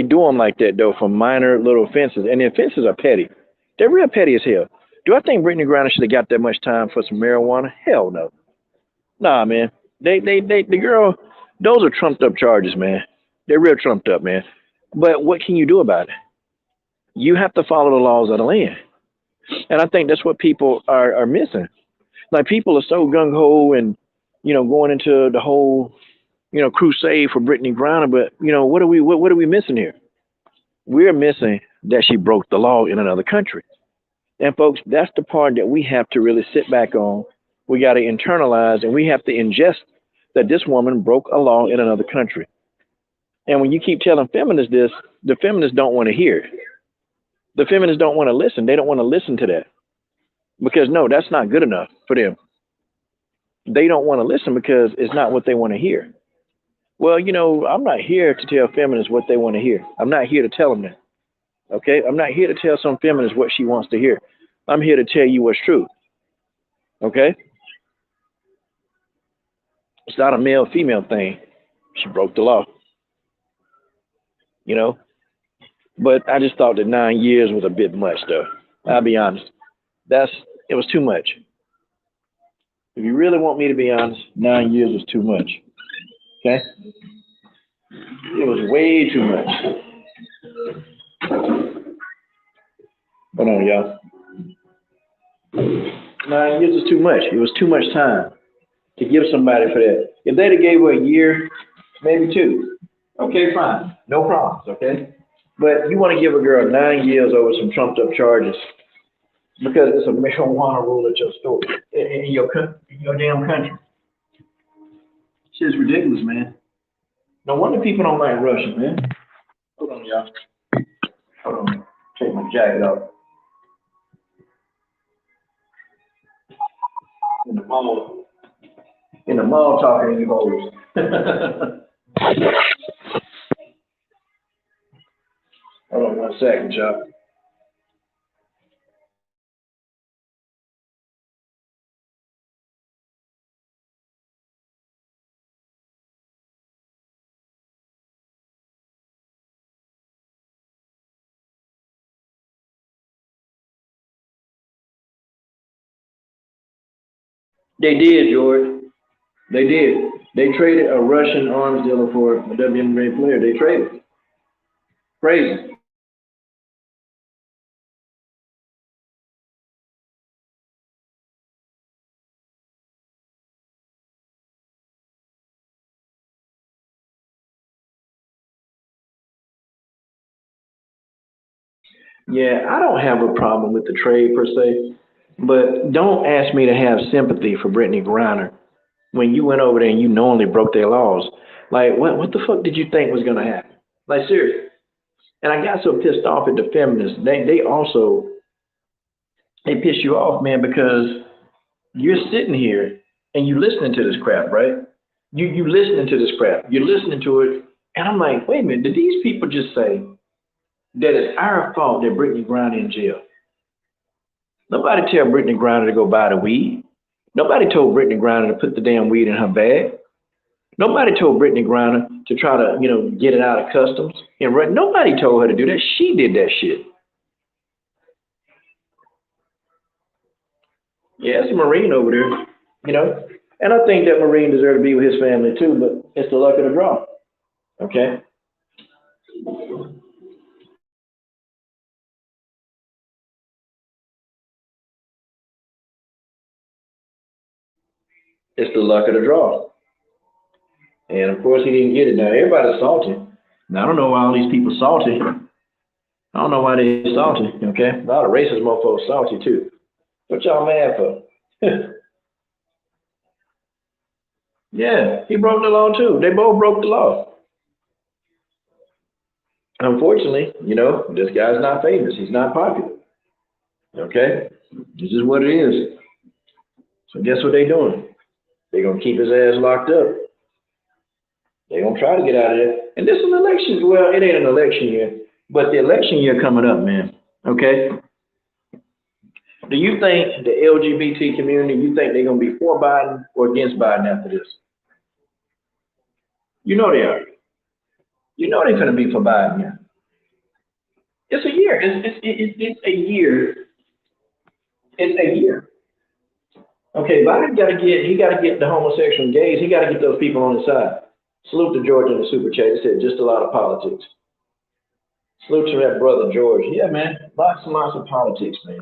do them like that though for minor little offenses. And the offenses are petty. They're real petty as hell. Do I think Brittney Griner should have got that much time for some marijuana? Hell no. Nah, man. The girl, those are trumped up charges, man. They're real trumped up, man. But what can you do about it? You have to follow the laws of the land. And I think that's what people are missing. Like people are so gung-ho and, going into the whole, crusade for Brittney Griner. But, what are we missing here? We're missing that she broke the law in another country. And folks, that's the part that we have to really sit back on. We got to internalize and we have to ingest that this woman broke a law in another country. And when you keep telling feminists this, the feminists don't want to hear it. The feminists don't want to listen. They don't want to listen to that. Because no, that's not good enough for them. They don't want to listen because it's not what they want to hear. Well, I'm not here to tell feminists what they want to hear. I'm not here to tell them that. Okay? I'm not here to tell some feminist what she wants to hear. I'm here to tell you what's true. Okay? It's not a male-female thing. She broke the law. But I just thought that 9 years was a bit much, though. I'll be honest. It was too much. If you really want me to be honest, 9 years was too much. Okay? It was way too much. Hold on, y'all. 9 years was too much. It was too much time to give somebody for that. If they'd have gave her a year, maybe two, okay, fine. No problems, okay? But you want to give a girl 9 years over some trumped up charges because it's a marijuana rule at your store, in your damn country. Shit's ridiculous, man. No wonder people don't like Russia, man. Hold on, y'all. Hold on. Take my jacket off. In the mall talking to you hoes. Hold on, 1 second, Chuck. They did, George. They did. They traded a Russian arms dealer for a WNBA player. They traded. Crazy. Yeah, I don't have a problem with the trade per se, but don't ask me to have sympathy for Brittney Griner when you went over there and you knowingly broke their laws. Like, what the fuck did you think was gonna happen? Like, seriously. And I got so pissed off at the feminists. They also they piss you off, man, because you're sitting here and you listening to this crap, right? You listening to this crap. You're listening to it, and I'm like, wait a minute, did these people just say that it's our fault that Brittney Griner in jail? Nobody tell Brittney Griner to go buy the weed. Nobody told Brittney Griner to put the damn weed in her bag. Nobody told Brittney Griner to try to, get it out of customs. And nobody told her to do that. She did that shit. Yeah, it's a Marine over there. And I think that Marine deserves to be with his family too, but it's the luck of the draw. Okay? It's the luck of the draw. And of course, he didn't get it. Now, everybody's salty. Now, I don't know why all these people salty. I don't know why they're salty, okay? A lot of racist mofos salty too. What y'all mad for? Yeah, he broke the law too. They both broke the law. Unfortunately, this guy's not famous. He's not popular. Okay? This is what it is. So guess what they're doing? They're gonna keep his ass locked up. They're gonna try to get out of there. And this is an election. Well, it ain't an election year, but the election year coming up, man. Okay? Do you think the LGBT community, you think they're gonna be for Biden or against Biden after this? You know they are. You know they're gonna be for Biden. Yeah. It's a year. It's a year. It's a year. Okay, Biden got to get the homosexual and gays. He got to get those people on his side. Salute to George in the super chat. He said just a lot of politics. Salute to that brother George. Yeah, man, lots and lots of politics, man.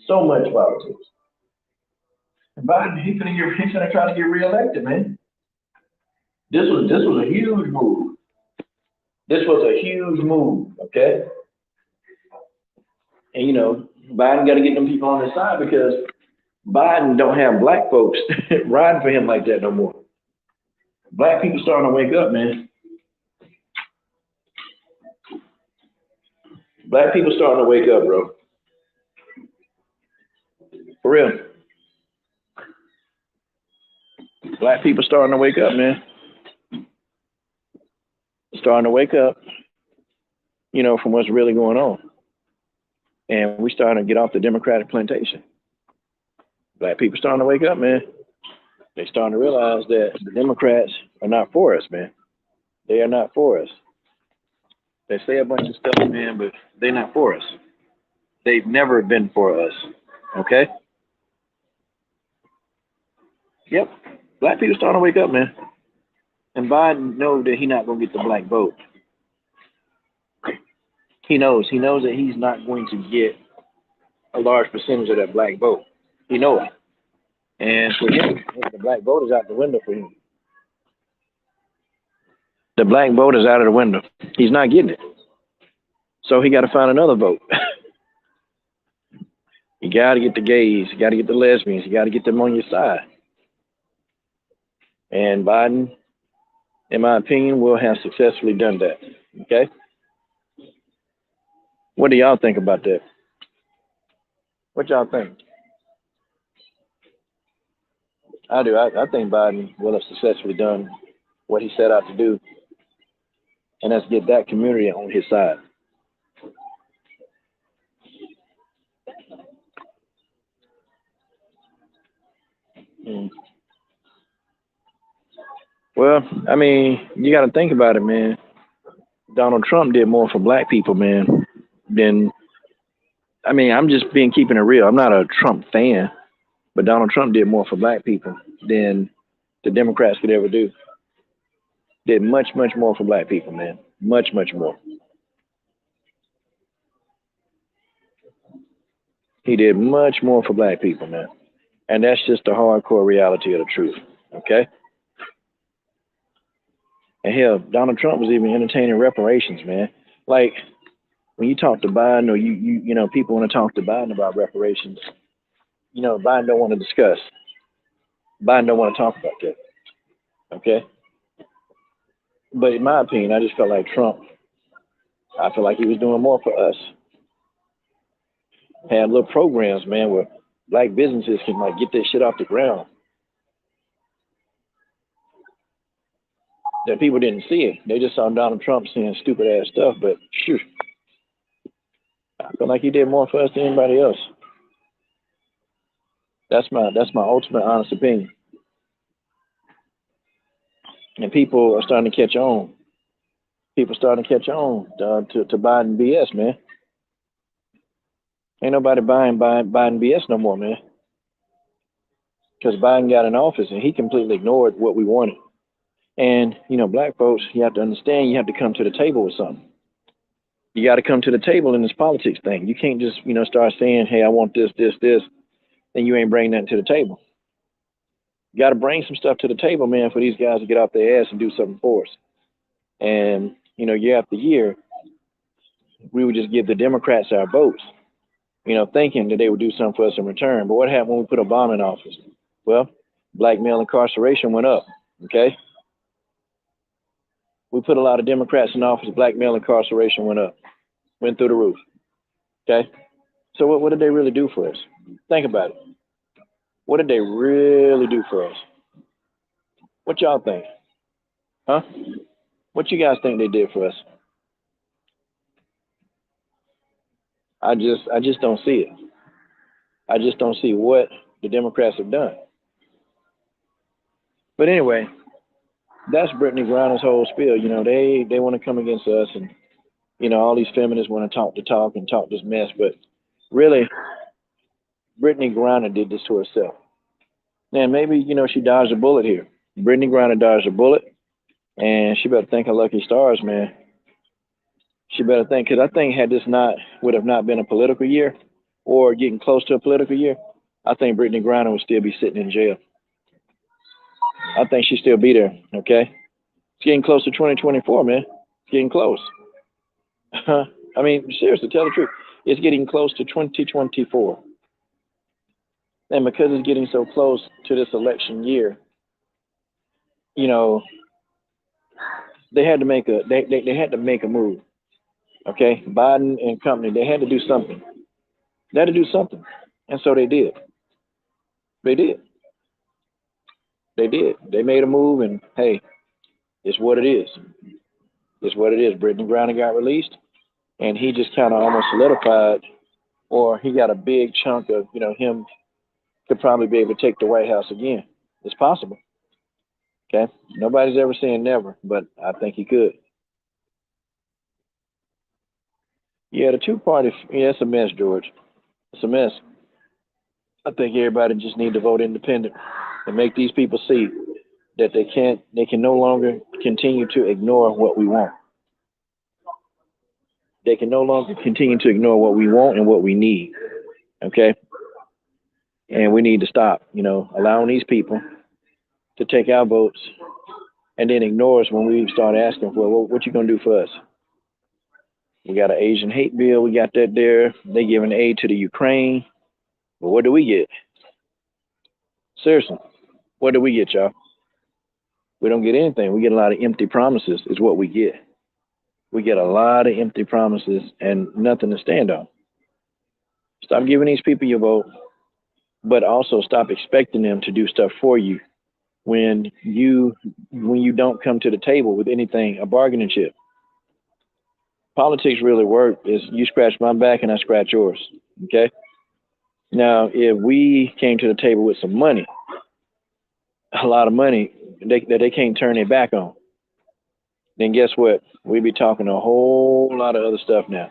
So much politics. And Biden, he's gonna try to get reelected, man. This was a huge move. This was a huge move, okay? And Biden got to get them people on his side because Biden don't have black folks riding for him like that no more. Black people starting to wake up, man. Black people starting to wake up, bro. For real. Black people starting to wake up, man. Starting to wake up, from what's really going on. And we starting to get off the Democratic plantation. Black people starting to wake up, man. They starting to realize that the Democrats are not for us, man. They are not for us. They say a bunch of stuff, man, but they're not for us. They've never been for us. Okay? Yep. Black people starting to wake up, man. And Biden knows that he's not going to get the black vote. He knows. He knows that he's not going to get a large percentage of that black vote. He knows. And for him, the black vote is out the window for him. The black vote is out of the window. He's not getting it. So he got to find another vote. You got to get the gays. You got to get the lesbians. You got to get them on your side. And Biden, in my opinion, will have successfully done that. Okay? What do y'all think about that? What y'all think? I do. I think Biden will have successfully done what he set out to do, and that's get that community on his side. Mm. Well, I mean, you got to think about it, man. Donald Trump did more for black people, man, than I mean, I'm just being keeping it real. I'm not a Trump fan, but Donald Trump did more for black people than the Democrats could ever do. Did much, much more for black people, man. Much, much more. He did much more for black people, man. And that's just the hardcore reality of the truth. Okay? And hell, Donald Trump was even entertaining reparations, man. Like when you talk to Biden or you know, people want to talk to Biden about reparations, you know, Biden don't want to discuss. Biden don't want to talk about that. Okay? But in my opinion, I just felt like Trump, I feel like he was doing more for us. Had little programs, man, where black businesses can like get that shit off the ground. That people didn't see it. They just saw Donald Trump saying stupid ass stuff, but shoot, I feel like he did more for us than anybody else. That's my ultimate honest opinion. And people are starting to catch on. People starting to catch on to Biden BS, man. Ain't nobody buying Biden BS no more, man. Because Biden got in office and he completely ignored what we wanted. And, you know, black folks, you have to understand you have to come to the table with something. You got to come to the table in this politics thing. You can't just, you know, start saying, hey, I want this, and you ain't bringing nothing to the table. You got to bring some stuff to the table, man, for these guys to get off their ass and do something for us. And, you know, year after year, we would just give the Democrats our votes, you know, thinking that they would do something for us in return. But what happened when we put Obama in office? Well, black male incarceration went up, okay? We put a lot of Democrats in office, black male incarceration went up, went through the roof, okay? So what did they really do for us? Think about it. What did they really do for us? What y'all think? Huh? What you guys think they did for us? I just don't see it. I just don't see what the Democrats have done. But anyway, that's Brittney Griner's whole spiel. You know, they want to come against us, and you know, all these feminists want to talk the talk and talk this mess, but really, Brittney Griner did this to herself. And maybe, you know, she dodged a bullet here. Brittney Griner dodged a bullet, and she better thank her lucky stars, man. She better think, because I think had this would have not been a political year or getting close to a political year, I think Brittney Griner would still be sitting in jail. I think she'd still be there, okay? It's getting close to 2024, man. It's getting close. I mean, seriously, tell the truth. It's getting close to 2024. And because it's getting so close to this election year, you know, they had to make a move. Okay? Biden and company, they had to do something. They had to do something. And so they did. They did. They did. They made a move, and hey, it's what it is. It's what it is. Brittney Griner got released, and he just kind of almost solidified, or he got a big chunk of, you know, him could probably be able to take the White House again. It's possible. Okay? Nobody's ever saying never, but I think he could. Yeah, the two-party, yeah, it's a mess, George. It's a mess. I think everybody just need to vote independent and make these people see that they can no longer continue to ignore what we want. They can no longer continue to ignore what we want and what we need. Okay? And we need to stop, you know, allowing these people to take our votes and then ignore us when we start asking for, well, what you gonna do for us? We got an Asian hate bill. We got that there. They giving aid to the Ukraine. But what do we get? Seriously, what do we get, y'all? We don't get anything. We get a lot of empty promises is what we get. We get a lot of empty promises and nothing to stand on. Stop giving these people your vote, but also stop expecting them to do stuff for you when you don't come to the table with anything, a bargaining chip. Politics really work is you scratch my back and I scratch yours. Okay? Now, if we came to the table with some money, a lot of money that they can't turn their back on, then guess what? We be talking a whole lot of other stuff now.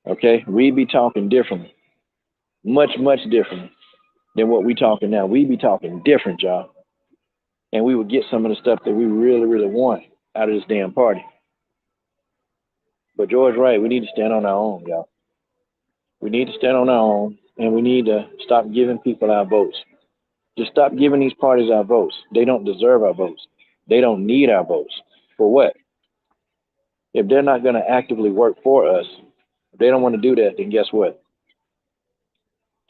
Okay, we be talking differently, much differently than what we talking now. We be talking different, y'all, and we would get some of the stuff that we really want out of this damn party. But George, right? We need to stand on our own, y'all. We need to stand on our own, and we need to stop giving people our votes. Just stop giving these parties our votes. They don't deserve our votes. They don't need our votes. For what? If they're not going to actively work for us, if they don't want to do that, then guess what?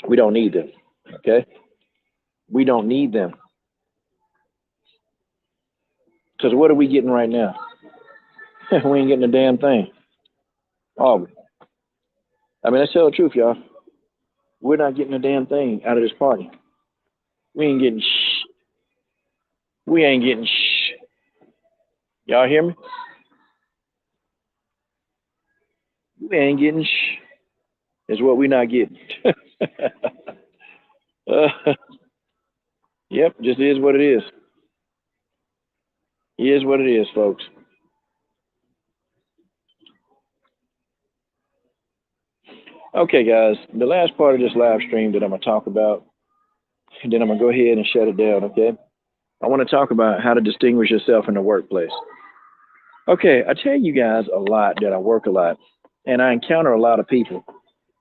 We don't need them. Okay? We don't need them. Because what are we getting right now? We ain't getting a damn thing. Oh, I mean, let's tell the truth, y'all. We're not getting a damn thing out of this party. We ain't getting shh. We ain't getting shh. Y'all hear me? We ain't getting shh. Is what we not getting. uh, yep, just is what it is. It is what it is, folks. Okay, guys, the last part of this live stream that I'm going to talk about, and then I'm going to go ahead and shut it down, okay? I want to talk about how to distinguish yourself in the workplace. Okay, I tell you guys a lot that I work a lot, and I encounter a lot of people.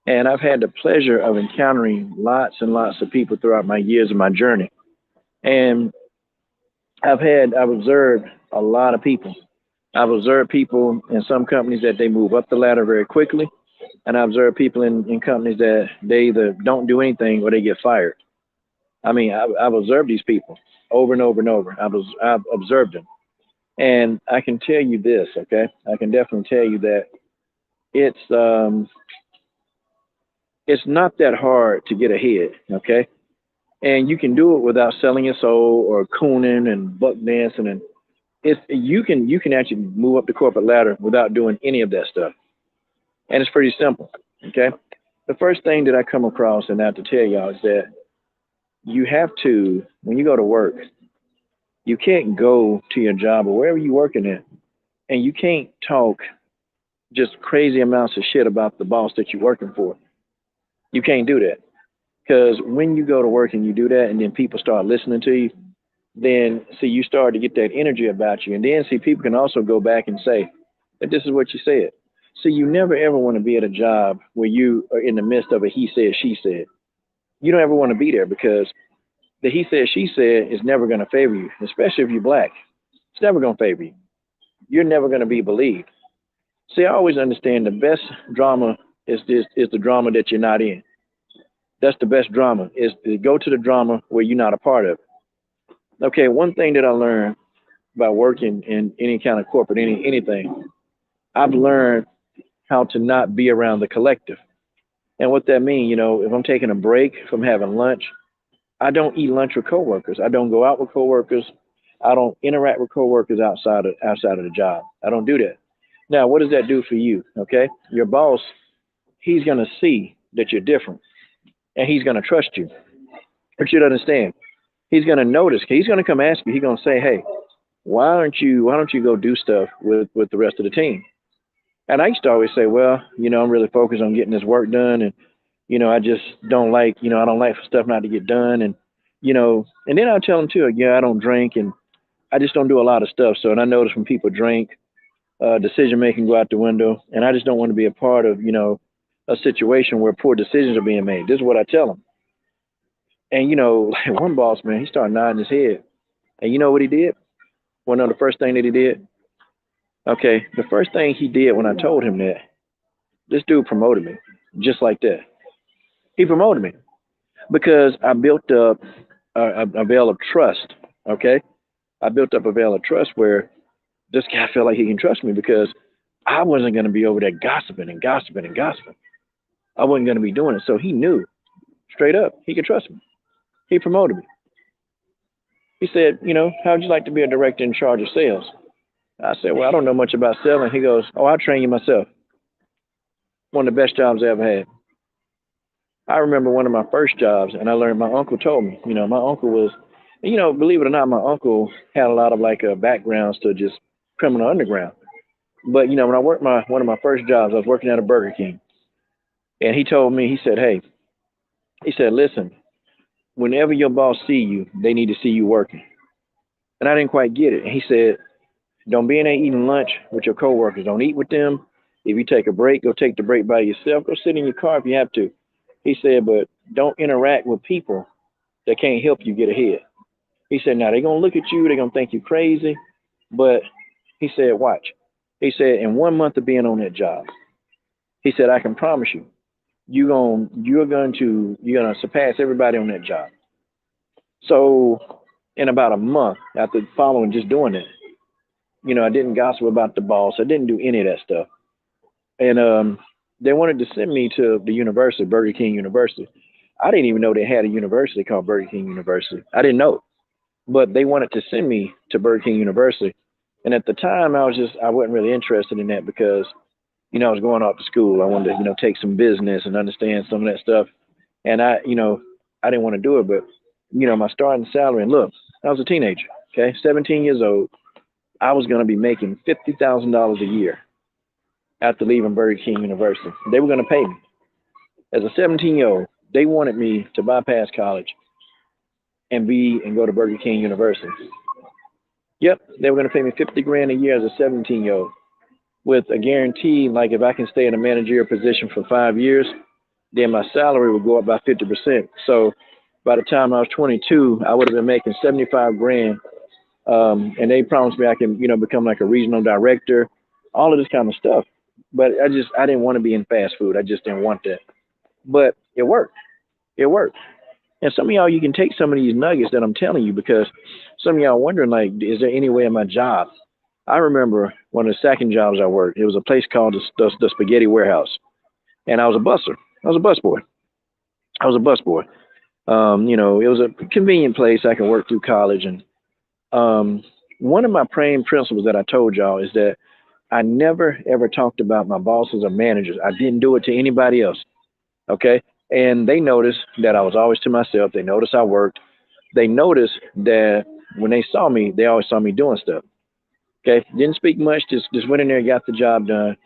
And I've had the pleasure of encountering lots and lots of people throughout my years of my journey. And I've observed a lot of people. I've observed people in some companies that they move up the ladder very quickly. And I observe people in companies that they either don't do anything or they get fired. I mean, I've observed these people over and over and over. I've observed them. And I can tell you this, okay? I can definitely tell you that it's it's not that hard to get ahead, okay? And you can do it without selling your soul or cooning and buck dancing, and it's you can actually move up the corporate ladder without doing any of that stuff. And it's pretty simple, okay? The first thing that I come across and I have to tell y'all is that you have to, when you go to work, you can't go to your job or wherever you're working at, and you can't talk just crazy amounts of shit about the boss that you're working for. You can't do that. Because when you go to work and you do that, and then people start listening to you, then see, you start to get that energy about you. And then see, people can also go back and say that this is what you said. So you never ever want to be at a job where you are in the midst of a he said, she said. You don't ever want to be there, because the he said, she said is never going to favor you, especially if you're black. It's never going to favor you. You're never going to be believed. See, I always understand the best drama is the drama that you're not in. That's the best drama, is to go to the drama where you're not a part of it. Okay, one thing that I learned by working in any kind of corporate, anything, I've learned how to not be around the collective. And what that means, if I'm taking a break from having lunch, I don't eat lunch with coworkers. I don't go out with coworkers. I don't interact with coworkers outside of the job. I don't do that. Now, what does that do for you? Okay, your boss, he's gonna see that you're different, and he's gonna trust you. But you understand, he's gonna notice. He's gonna come ask you. He's gonna say, "Hey, why don't you go do stuff with the rest of the team?" And I used to always say, "Well, I'm really focused on getting this work done, and I just don't like, I don't like for stuff not to get done, and and then I'll tell them too, yeah, I don't drink, and I just don't do a lot of stuff. So, and I notice when people drink, decision making go out the window, and I just don't want to be a part of, a situation where poor decisions are being made. This is what I tell them. And like one boss, man, he started nodding his head, and you know what he did? One of the first thing that he did. Okay, the first thing he did when I told him that, this dude promoted me, just like that. He promoted me because I built up a veil of trust. Okay, I built up a veil of trust where this guy felt like he can trust me, because I wasn't going to be over there gossiping and gossiping and gossiping. I wasn't going to be doing it. So he knew straight up he could trust me. He promoted me. He said, how would you like to be a director in charge of sales? I said, well, I don't know much about selling. He goes, oh, I'll train you myself. One of the best jobs I ever had. I remember one of my first jobs, and I learned, my uncle told me, my uncle was And, believe it or not, my uncle had a lot of like backgrounds to just criminal underground. But when I worked my one of my first jobs, I was working at a Burger King, and he told me, he said, "Hey," he said, "listen, whenever your boss see you, they need to see you working." And I didn't quite get it. And he said, "Don't be in there eating lunch with your coworkers. Don't eat with them. If you take a break, go take the break by yourself. Go sit in your car if you have to." He said, "But don't interact with people that can't help you get ahead." He said, "Now they're gonna look at you. They're gonna think you crazy, but," he said, "watch." He said, "in 1 month of being on that job," he said, "I can promise you, you're gonna surpass everybody on that job." So in about a month after following just doing it, I didn't gossip about the boss. I didn't do any of that stuff. And they wanted to send me to the university, Burger King University. I didn't even know they had a university called Burger King University. I didn't know, but they wanted to send me to Burger King University. And at the time, I wasn't really interested in that because I was going off to school. I wanted to take some business and understand some of that stuff. And I didn't want to do it, but my starting salary. And look, I was a teenager. Okay, 17 years old. I was going to be making $50,000 a year after leaving Burger King University. They were going to pay me as a 17-year-old. They wanted me to bypass college and go to Burger King University. Yep, they were going to pay me 50 grand a year as a 17-year-old with a guarantee, like if I can stay in a managerial position for 5 years, then my salary would go up by 50%. So by the time I was 22, I would have been making 75 grand. And they promised me I can, become like a regional director, all of this kind of stuff. But I didn't want to be in fast food. I just didn't want that. But it worked. It worked. And some of y'all, you can take some of these nuggets that I'm telling you because some of y'all wondering, like, is there any way in my job? I remember one of the second jobs I worked. It was a place called the Spaghetti Warehouse. And I was a busser. I was a busboy. I was a busboy. It was a convenient place I could work through college. And one of my prime principles that I told y'all is that I never ever talked about my bosses or managers. I didn't do it to anybody else. Okay. And they noticed that I was always to myself. They noticed I worked. They noticed that when they saw me, they always saw me doing stuff. Okay. Didn't speak much. Just went in there, got the job done,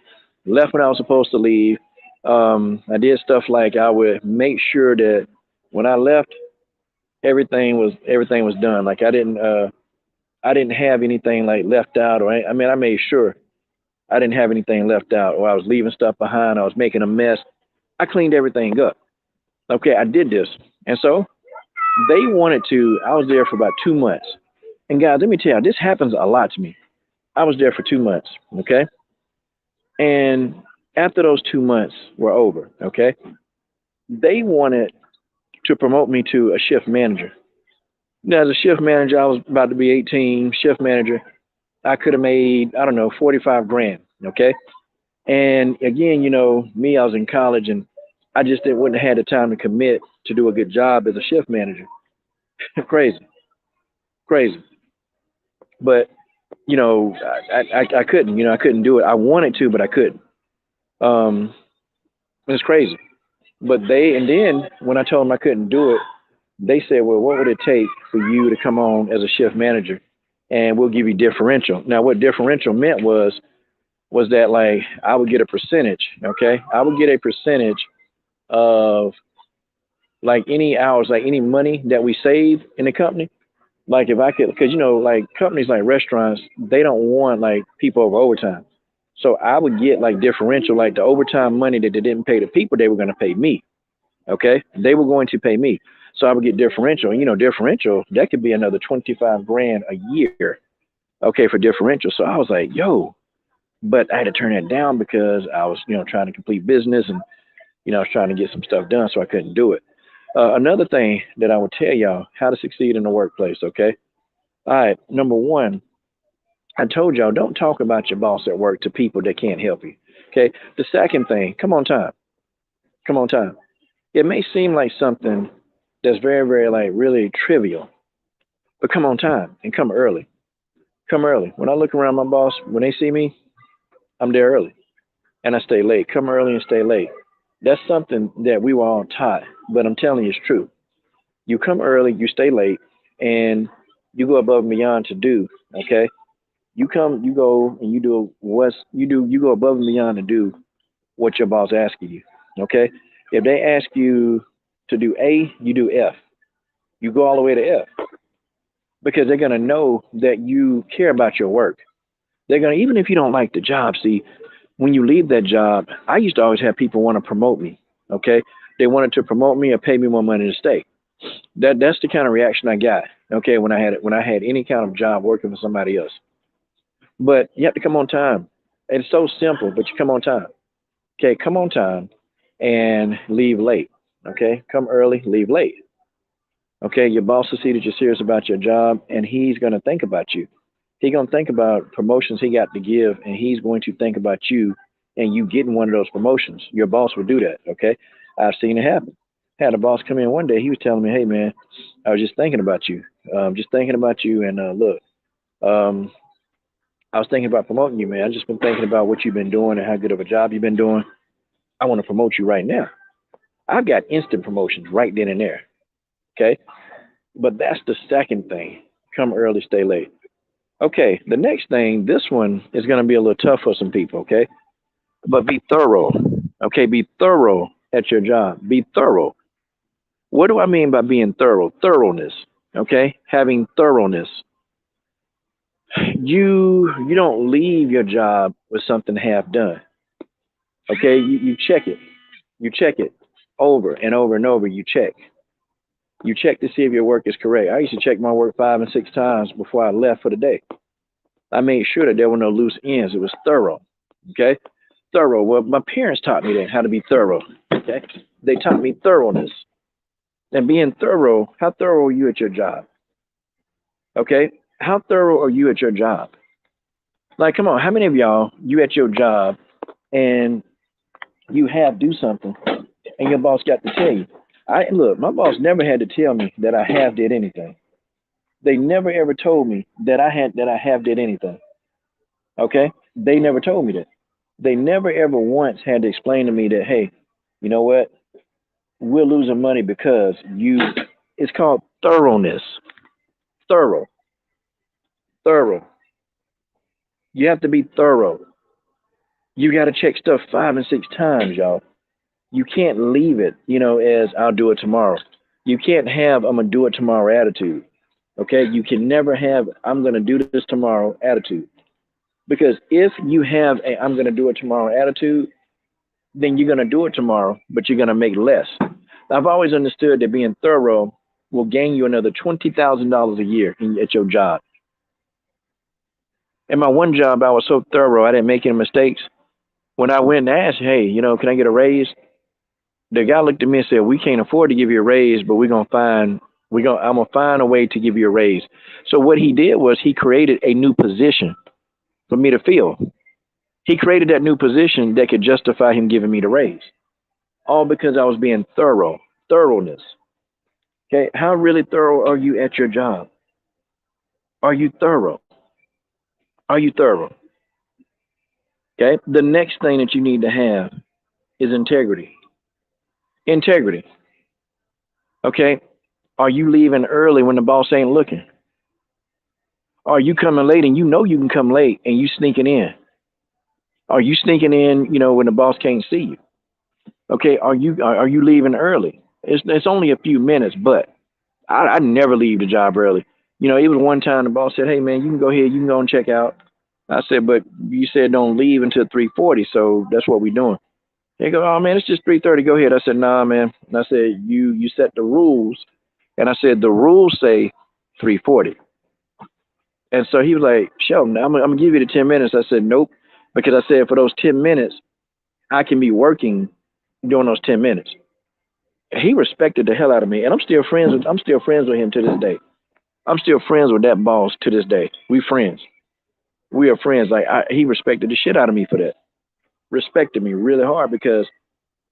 left when I was supposed to leave. I did stuff like I would make sure that when I left, everything was done. Like I didn't have anything like left out, or I made sure I didn't have anything left out, or I was leaving stuff behind. I was making a mess. I cleaned everything up. Okay, I did this, and so they wanted to. I was there for about 2 months, and guys, let me tell you, this happens a lot to me. I was there for 2 months. Okay, and after those 2 months were over, okay, they wanted to promote me to a shift manager. Now, as a shift manager, I was about to be 18. Shift manager, I could have made, I don't know, 45 grand. Okay. And again, me, I was in college and I just wouldn't have had the time to commit to do a good job as a shift manager. Crazy, crazy. But, I couldn't, I couldn't do it. I wanted to, but I couldn't. Um, it's crazy. But and then when I told them I couldn't do it, they said, well, what would it take for you to come on as a shift manager and we'll give you differential. Now, what differential meant was that like I would get a percentage. Okay. I would get a percentage of like any hours, like any money that we save in the company. Like if I could, because like companies like restaurants, they don't want like people over overtime. So I would get like differential, like the overtime money that they didn't pay the people, they were going to pay me. Okay. They were going to pay me. So I would get differential. And differential, that could be another 25 grand a year. Okay, for differential. So I was like, yo, but I had to turn that down because I was, trying to complete business and, I was trying to get some stuff done. So I couldn't do it. Another thing that I would tell y'all how to succeed in the workplace. Okay. All right. Number one, I told y'all don't talk about your boss at work to people that can't help you. Okay. The second thing, come on time. Come on time. It may seem like something that's very, very like really trivial, but come on time and come early. Come early. When I look around my boss, when they see me, I'm there early and I stay late. Come early and stay late. That's something that we were all taught, but I'm telling you it's true. You come early, you stay late, and you go above and beyond to do. Okay, you go and you do what's you do. You go above and beyond to do what your boss asking you. Okay, if they ask you to do A, you do F. You go all the way to F because they're gonna know that you care about your work. They're gonna even if you don't like the job. See, when you leave that job, I used to always have people want to promote me. Okay, they wanted to promote me or pay me more money to stay. That's the kind of reaction I got. Okay, when I had any kind of job working for somebody else. But you have to come on time. It's so simple, but you come on time. Okay, come on time and leave late. Okay, come early, leave late. Okay, your boss will see that you're serious about your job, and he's going to think about you. He's going to think about promotions he got to give, and he's going to think about you and you getting one of those promotions. Your boss will do that. Okay, I've seen it happen. Had a boss come in one day. He was telling me, "Hey, man, I was just thinking about you. Just thinking about you, and look, um, I was thinking about promoting you, man. I've just been thinking about what you've been doing and how good of a job you've been doing. I want to promote you right now. I've got instant promotions right then and there. Okay, but that's the second thing. Come early, stay late. Okay, the next thing, this one is going to be a little tough for some people. Okay, but be thorough. Okay, be thorough at your job. Be thorough. What do I mean by being thorough? Thoroughness. Okay, having thoroughness. You don't leave your job with something half done. Okay, you check it. You check it over and over and over. You check. You check to see if your work is correct. I used to check my work 5 and 6 times before I left for the day. I made sure that there were no loose ends. It was thorough. Okay, thorough. Well, my parents taught me that how to be thorough. Okay, they taught me thoroughness and being thorough. How thorough are you at your job? Okay, how thorough are you at your job? Like, come on, how many of y'all you at your job and you have do something and your boss got to tell you? I look, my boss never had to tell me that I have did anything. They never ever told me that I have did anything. Okay? They never told me that. They never ever once had to explain to me that, hey, you know what? We're losing money because you it's called thoroughness. Thorough. Thorough. You have to be thorough. You got to check stuff 5 and 6 times, y'all. You can't leave it, as I'll do it tomorrow. You can't have I'm gonna do it tomorrow attitude. Okay, you can never have I'm gonna do this tomorrow attitude. Because if you have a I'm gonna do it tomorrow attitude, then you're gonna do it tomorrow, but you're gonna make less. I've always understood that being thorough will gain you another $20,000 a year at your job. In my one job, I was so thorough, I didn't make any mistakes. When I went and asked, hey, can I get a raise? The guy looked at me and said, "We can't afford to give you a raise, but I'm gonna find a way to give you a raise." So what he did was he created a new position for me to fill. He created that new position that could justify him giving me the raise, all because I was being thorough. Thoroughness. Okay, how really thorough are you at your job? Are you thorough? Are you thorough? Okay. The next thing that you need to have is integrity. Integrity. Okay. Are you leaving early when the boss ain't looking? Are you coming late and you know you can come late and you sneaking in? Are you sneaking in, when the boss can't see you? Okay, are you leaving early? It's only a few minutes, but I never leave the job early. It was one time the boss said, "Hey man, you can go ahead, you can go and check out." I said, "But you said don't leave until 3:40, so that's what we're doing." They go, "Oh man, it's just 3:30. Go ahead." I said, "Nah, man." And I said, "You set the rules," and I said the rules say 3:40. And so he was like, "Sheldon, I'm gonna give you the 10 minutes." I said, "Nope," because I said for those 10 minutes, I can be working during those 10 minutes. He respected the hell out of me, and I'm still friends with him to this day. I'm still friends with that boss to this day. We friends. We are friends. Like he respected the shit out of me for that. Respected me really hard because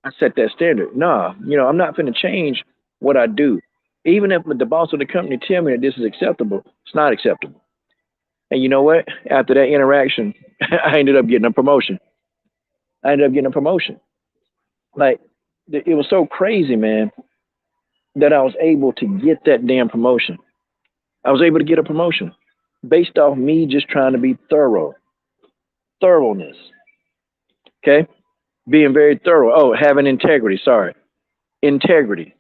I set that standard. Nah, I'm not going to change what I do. Even if the boss of the company tell me that this is acceptable, it's not acceptable. And you know what? After that interaction, I ended up getting a promotion. I ended up getting a promotion. Like it was so crazy, man, that I was able to get that damn promotion. I was able to get a promotion based off me just trying to be thoroughness. Okay, being very thorough. Oh, having integrity. Sorry, integrity.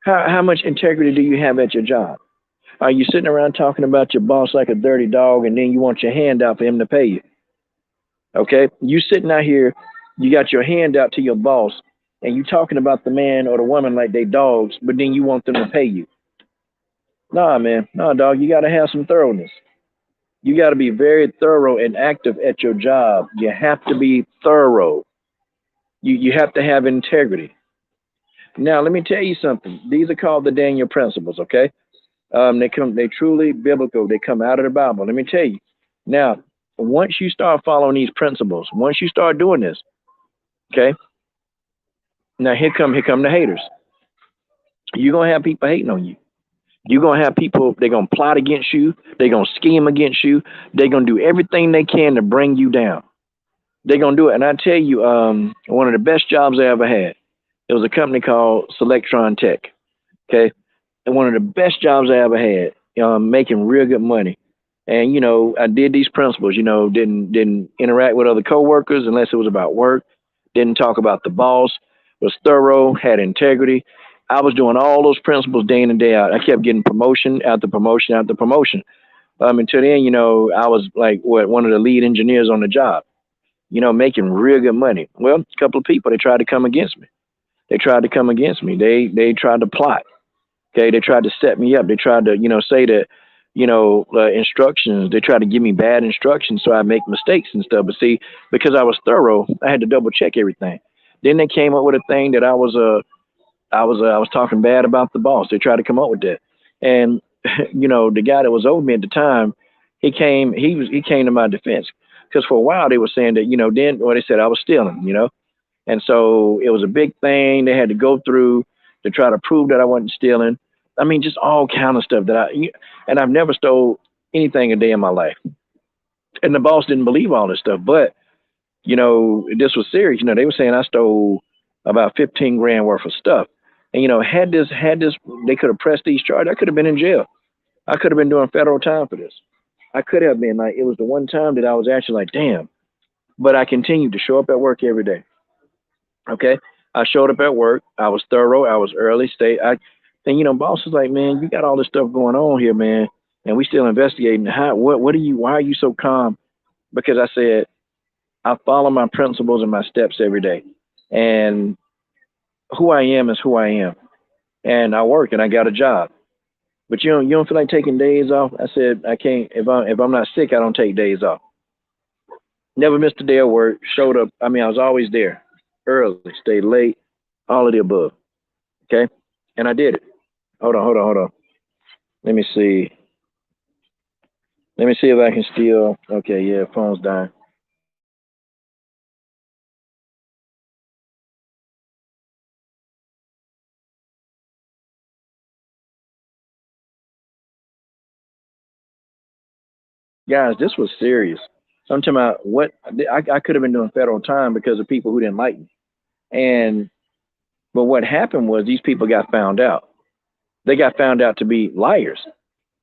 How much integrity do you have at your job? Are you sitting around talking about your boss like a dirty dog, and then you want your hand out for him to pay you? Okay, you sitting out here, you got your hand out to your boss, and you talking about the man or the woman like they dogs, but then you want them to pay you. Nah, man, nah, dog. You got to have some thoroughness. You got to be very thorough and active at your job. You have to be thorough. You have to have integrity. Now, let me tell you something. These are called the Daniel principles. Okay, they truly biblical. They come out of the Bible. Let me tell you. Now, once you start following these principles, once you start doing this, okay. Now here come the haters. You're gonna have people hating on you. You're gonna have people, they're gonna plot against you, they're gonna scheme against you, they're gonna do everything they can to bring you down. They're gonna do it. And I tell you, one of the best jobs I ever had, it was a company called Selectron Tech. Okay. And one of the best jobs I ever had, making real good money. And I did these principles, didn't interact with other coworkers unless it was about work, didn't talk about the boss, was thorough, had integrity. I was doing all those principles day in and day out. I kept getting promotion after promotion after promotion. Until then, I was like one of the lead engineers on the job, making real good money. Well, a couple of people, they tried to come against me. They tried to come against me. They tried to plot. Okay, they tried to set me up. They tried to, say that, instructions. They tried to give me bad instructions so I make mistakes and stuff. But see, because I was thorough, I had to double check everything. Then they came up with a thing that I was talking bad about the boss. They tried to come up with that, and the guy that was over me at the time, he came to my defense because for a while they were saying that they said I was stealing, and so it was a big thing they had to go through to try to prove that I wasn't stealing. I mean, just all kind of stuff and I've never stole anything a day in my life. And the boss didn't believe all this stuff, but this was serious. They were saying I stole about 15 grand worth of stuff. And had this, they could have pressed these charges. I could have been in jail. I could have been doing federal time for this. I could have been like, it was the one time that I was actually like, damn. But I continued to show up at work every day. Okay, I showed up at work. I was thorough. I was early. And boss was like, man, you got all this stuff going on here, man, and we still investigating. Why are you so calm? Because I said I follow my principles and my steps every day, and who I am is who I am, and I work and I got a job. But you don't feel like taking days off? I said I can't. If I'm not sick, I don't take days off. Never missed a day of work. Showed up. I mean, I was always there, early, stayed late, all of the above. Okay, and I did it. Hold on. Let me see. Let me see if I can still. Okay, yeah, phone's dying. Guys, this was serious. So I'm talking about what I could have been doing federal time because of people who didn't like me. And but what happened was these people got found out. They got found out to be liars.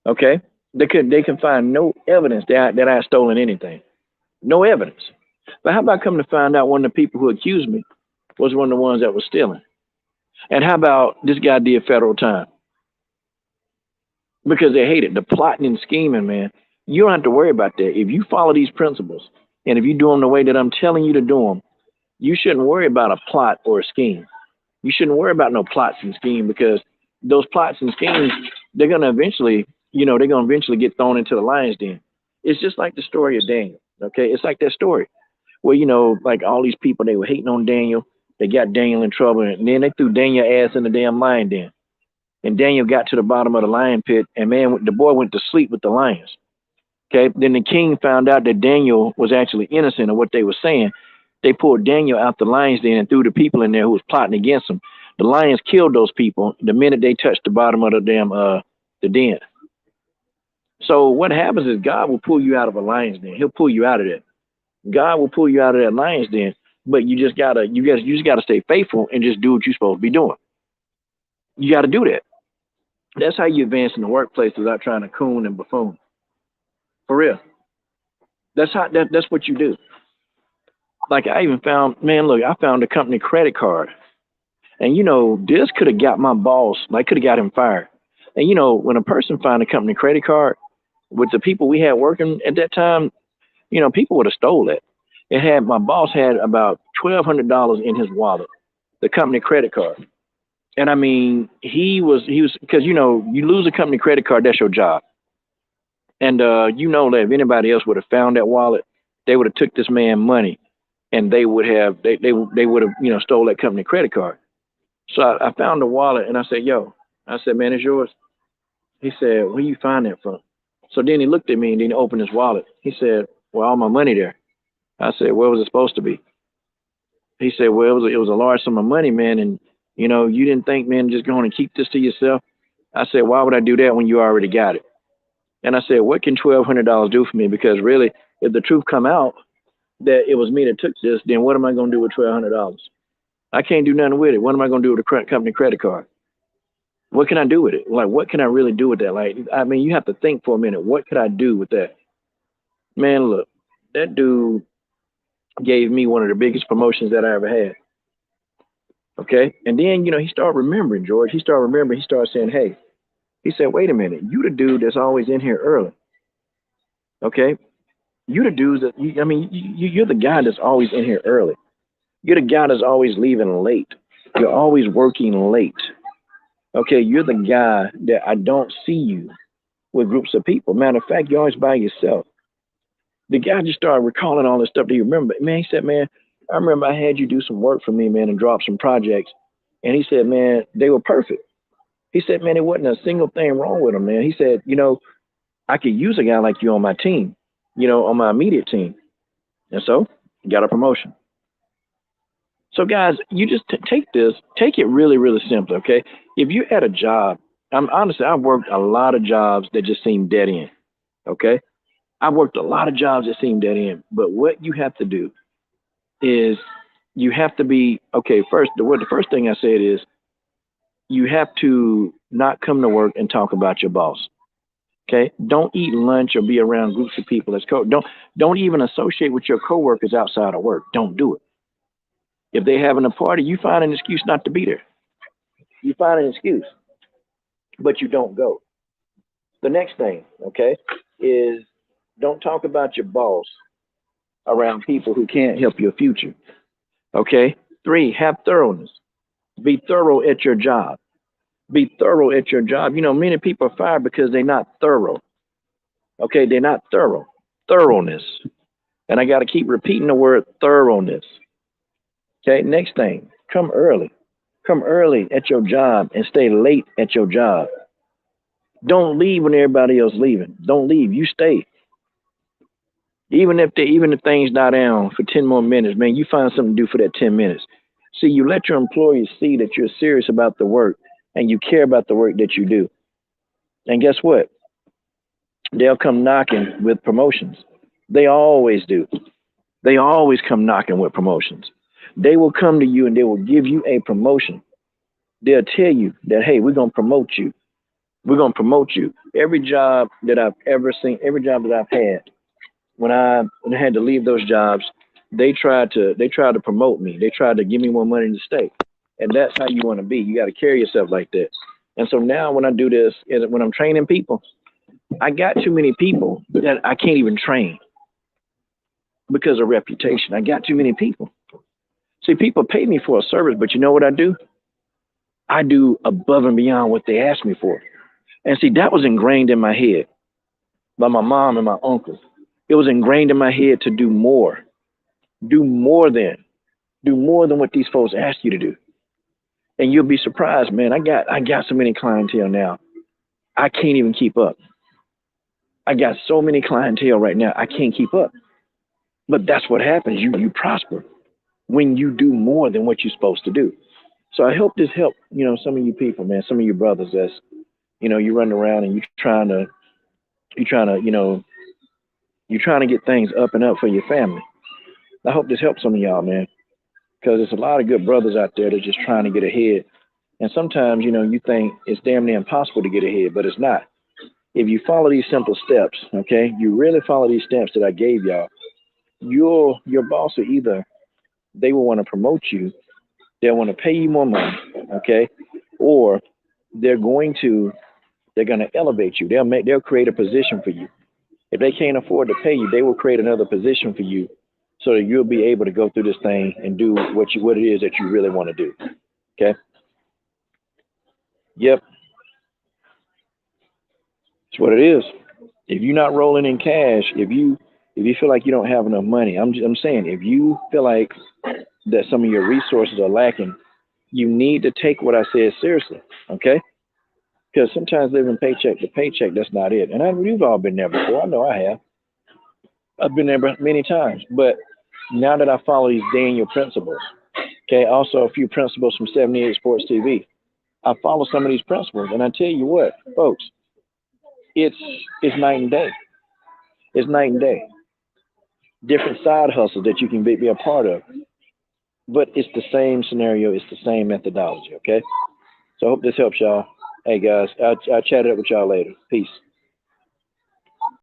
Okay, they can find no evidence that I had stolen anything. No evidence. But how about coming to find out one of the people who accused me was one of the ones that was stealing? And how about this guy did federal time because they hated the plotting and scheming, man. You don't have to worry about that. If you follow these principles and if you do them the way that I'm telling you to do them, you shouldn't worry about a plot or a scheme. You shouldn't worry about no plots and scheme because those plots and schemes, they're gonna eventually get thrown into the lion's den. It's just like the story of Daniel. Okay, it's like that story where like all these people they were hating on Daniel, they got Daniel in trouble, and then they threw Daniel ass in the damn lion den. And Daniel got to the bottom of the lion pit, and man, the boy went to sleep with the lions. Okay, then the king found out that Daniel was actually innocent of what they were saying. They pulled Daniel out the lion's den and threw the people in there who was plotting against him. The lions killed those people the minute they touched the bottom of the damn the den. So what happens is God will pull you out of a lion's den. He'll pull you out of that. God will pull you out of that lion's den, but you just gotta stay faithful and just do what you're supposed to be doing. You got to do that. That's how you advance in the workplace without trying to coon and buffoon. For real. That's what you do. Like I even found, man, look, I found a company credit card. And this could have got my boss, like could have got him fired. And when a person find a company credit card with the people we had working at that time, people would have stole it. It had my boss had about $1,200 in his wallet, the company credit card. And I mean, he was because you lose a company credit card, that's your job. And that if anybody else would have found that wallet, they would have took this man money, and they would have stole that company credit card. So I found the wallet, and I said, "Yo," I said, "Man, it's yours." He said, "Where you find that from?" So then he looked at me, and then he opened his wallet. He said, "Well, all my money there." I said, "Where was it supposed to be?" He said, "Well, it was a large sum of money, man, and you didn't think, man, just going and keep this to yourself." I said, "Why would I do that when you already got it?" And I said, "What can $1,200 do for me? Because really, if the truth come out that it was me that took this, then what am I going to do with $1,200? I can't do nothing with it. What am I going to do with a company credit card? What can I do with it? Like, what can I really do with that? Like, I mean, you have to think for a minute. What could I do with that? Man, look, that dude gave me one of the biggest promotions that I ever had. Okay. And then, he started remembering, George. He started remembering. He started saying, hey, he said, wait a minute. You the dude that's always in here early. Okay. You the dudes that, you're the guy that's always in here early. You're the guy that's always leaving late. You're always working late. Okay. You're the guy that I don't see you with groups of people. Matter of fact, you're always by yourself. The guy just started recalling all this stuff that you remember. Man, he said, man, I remember I had you do some work for me, man, and drop some projects. And he said, man, they were perfect. He said, man, there wasn't a single thing wrong with them, man. He said, I could use a guy like you on my team, on my immediate team. And so got a promotion. So guys, you just take it really, really simple, okay? If you're at a job, I've worked a lot of jobs that just seem dead end, okay? I've worked a lot of jobs that seem dead end, but what you have to do is you have to be, okay, the first thing I said is you have to not come to work and talk about your boss. Okay. Don't eat lunch or be around groups of people that's don't even associate with your coworkers outside of work. Don't do it. If they having a party, you find an excuse not to be there. You find an excuse, but you don't go. The next thing, okay, is don't talk about your boss around people who can't help your future. Okay. 3, have thoroughness. Be thorough at your job. Be thorough at your job. Many people are fired because they're not thorough. Okay. They're not thorough. Thoroughness. And I got to keep repeating the word thoroughness. Okay. Next thing, come early. Come early at your job and stay late at your job. Don't leave when everybody else leaving. Don't leave. You stay. Even if things die down for 10 more minutes, man, you find something to do for that 10 minutes. See, you let your employees see that you're serious about the work and you care about the work that you do. And guess what? They'll come knocking with promotions. They always do. They always come knocking with promotions. They will come to you and they will give you a promotion. They'll tell you that, hey, we're going to promote you. We're going to promote you. Every job that I've ever seen, every job that I've had, when I had to leave those jobs, they tried to promote me. They tried to give me more money to stay. And that's how you want to be. You got to carry yourself like that. And so now when I do this, when I'm training people, I got too many people that I can't even train because of reputation. I got too many people. See, people pay me for a service, but you know what I do? I do above and beyond what they ask me for. And see, that was ingrained in my head by my mom and my uncle. It was ingrained in my head to do more. Do more than what these folks ask you to do. And you'll be surprised, man. I got so many clientele now. I can't even keep up. I got so many clientele right now. I can't keep up. But that's what happens. You prosper when you do more than what you're supposed to do. So I hope this helped, some of you people, man, some of you brothers that's, you running around and you're trying to get things up and up for your family. I hope this helps some of y'all, man, because there's a lot of good brothers out there that's just trying to get ahead And sometimes, you think it's damn near impossible to get ahead, but it's not. If you follow these simple steps, okay, you really follow these steps that I gave y'all, your boss will either they will want to promote you, they'll want to pay you more money, okay, or they're going to they're going to elevate you. They'll create a position for you. If they can't afford to pay you, they will create another position for you so that you'll be able to go through this thing and do what it is that you really want to do. Okay. Yep. That's what it is. If you're not rolling in cash, if you feel like you don't have enough money, I'm saying if you feel like that some of your resources are lacking, you need to take what I said seriously. Okay. Because sometimes living paycheck to paycheck, that's not it. And we've all been there before. I know I have. I've been there many times. But now that I follow these Daniel principles, okay, also a few principles from 78 Sports TV, I follow some of these principles, and I tell you what, folks, it's it's night and day. It's night and day. Different side hustles that you can be a part of, but it's the same scenario. It's the same methodology. Okay, so I hope this helps y'all. Hey guys, I'll chat it up with y'all later. Peace.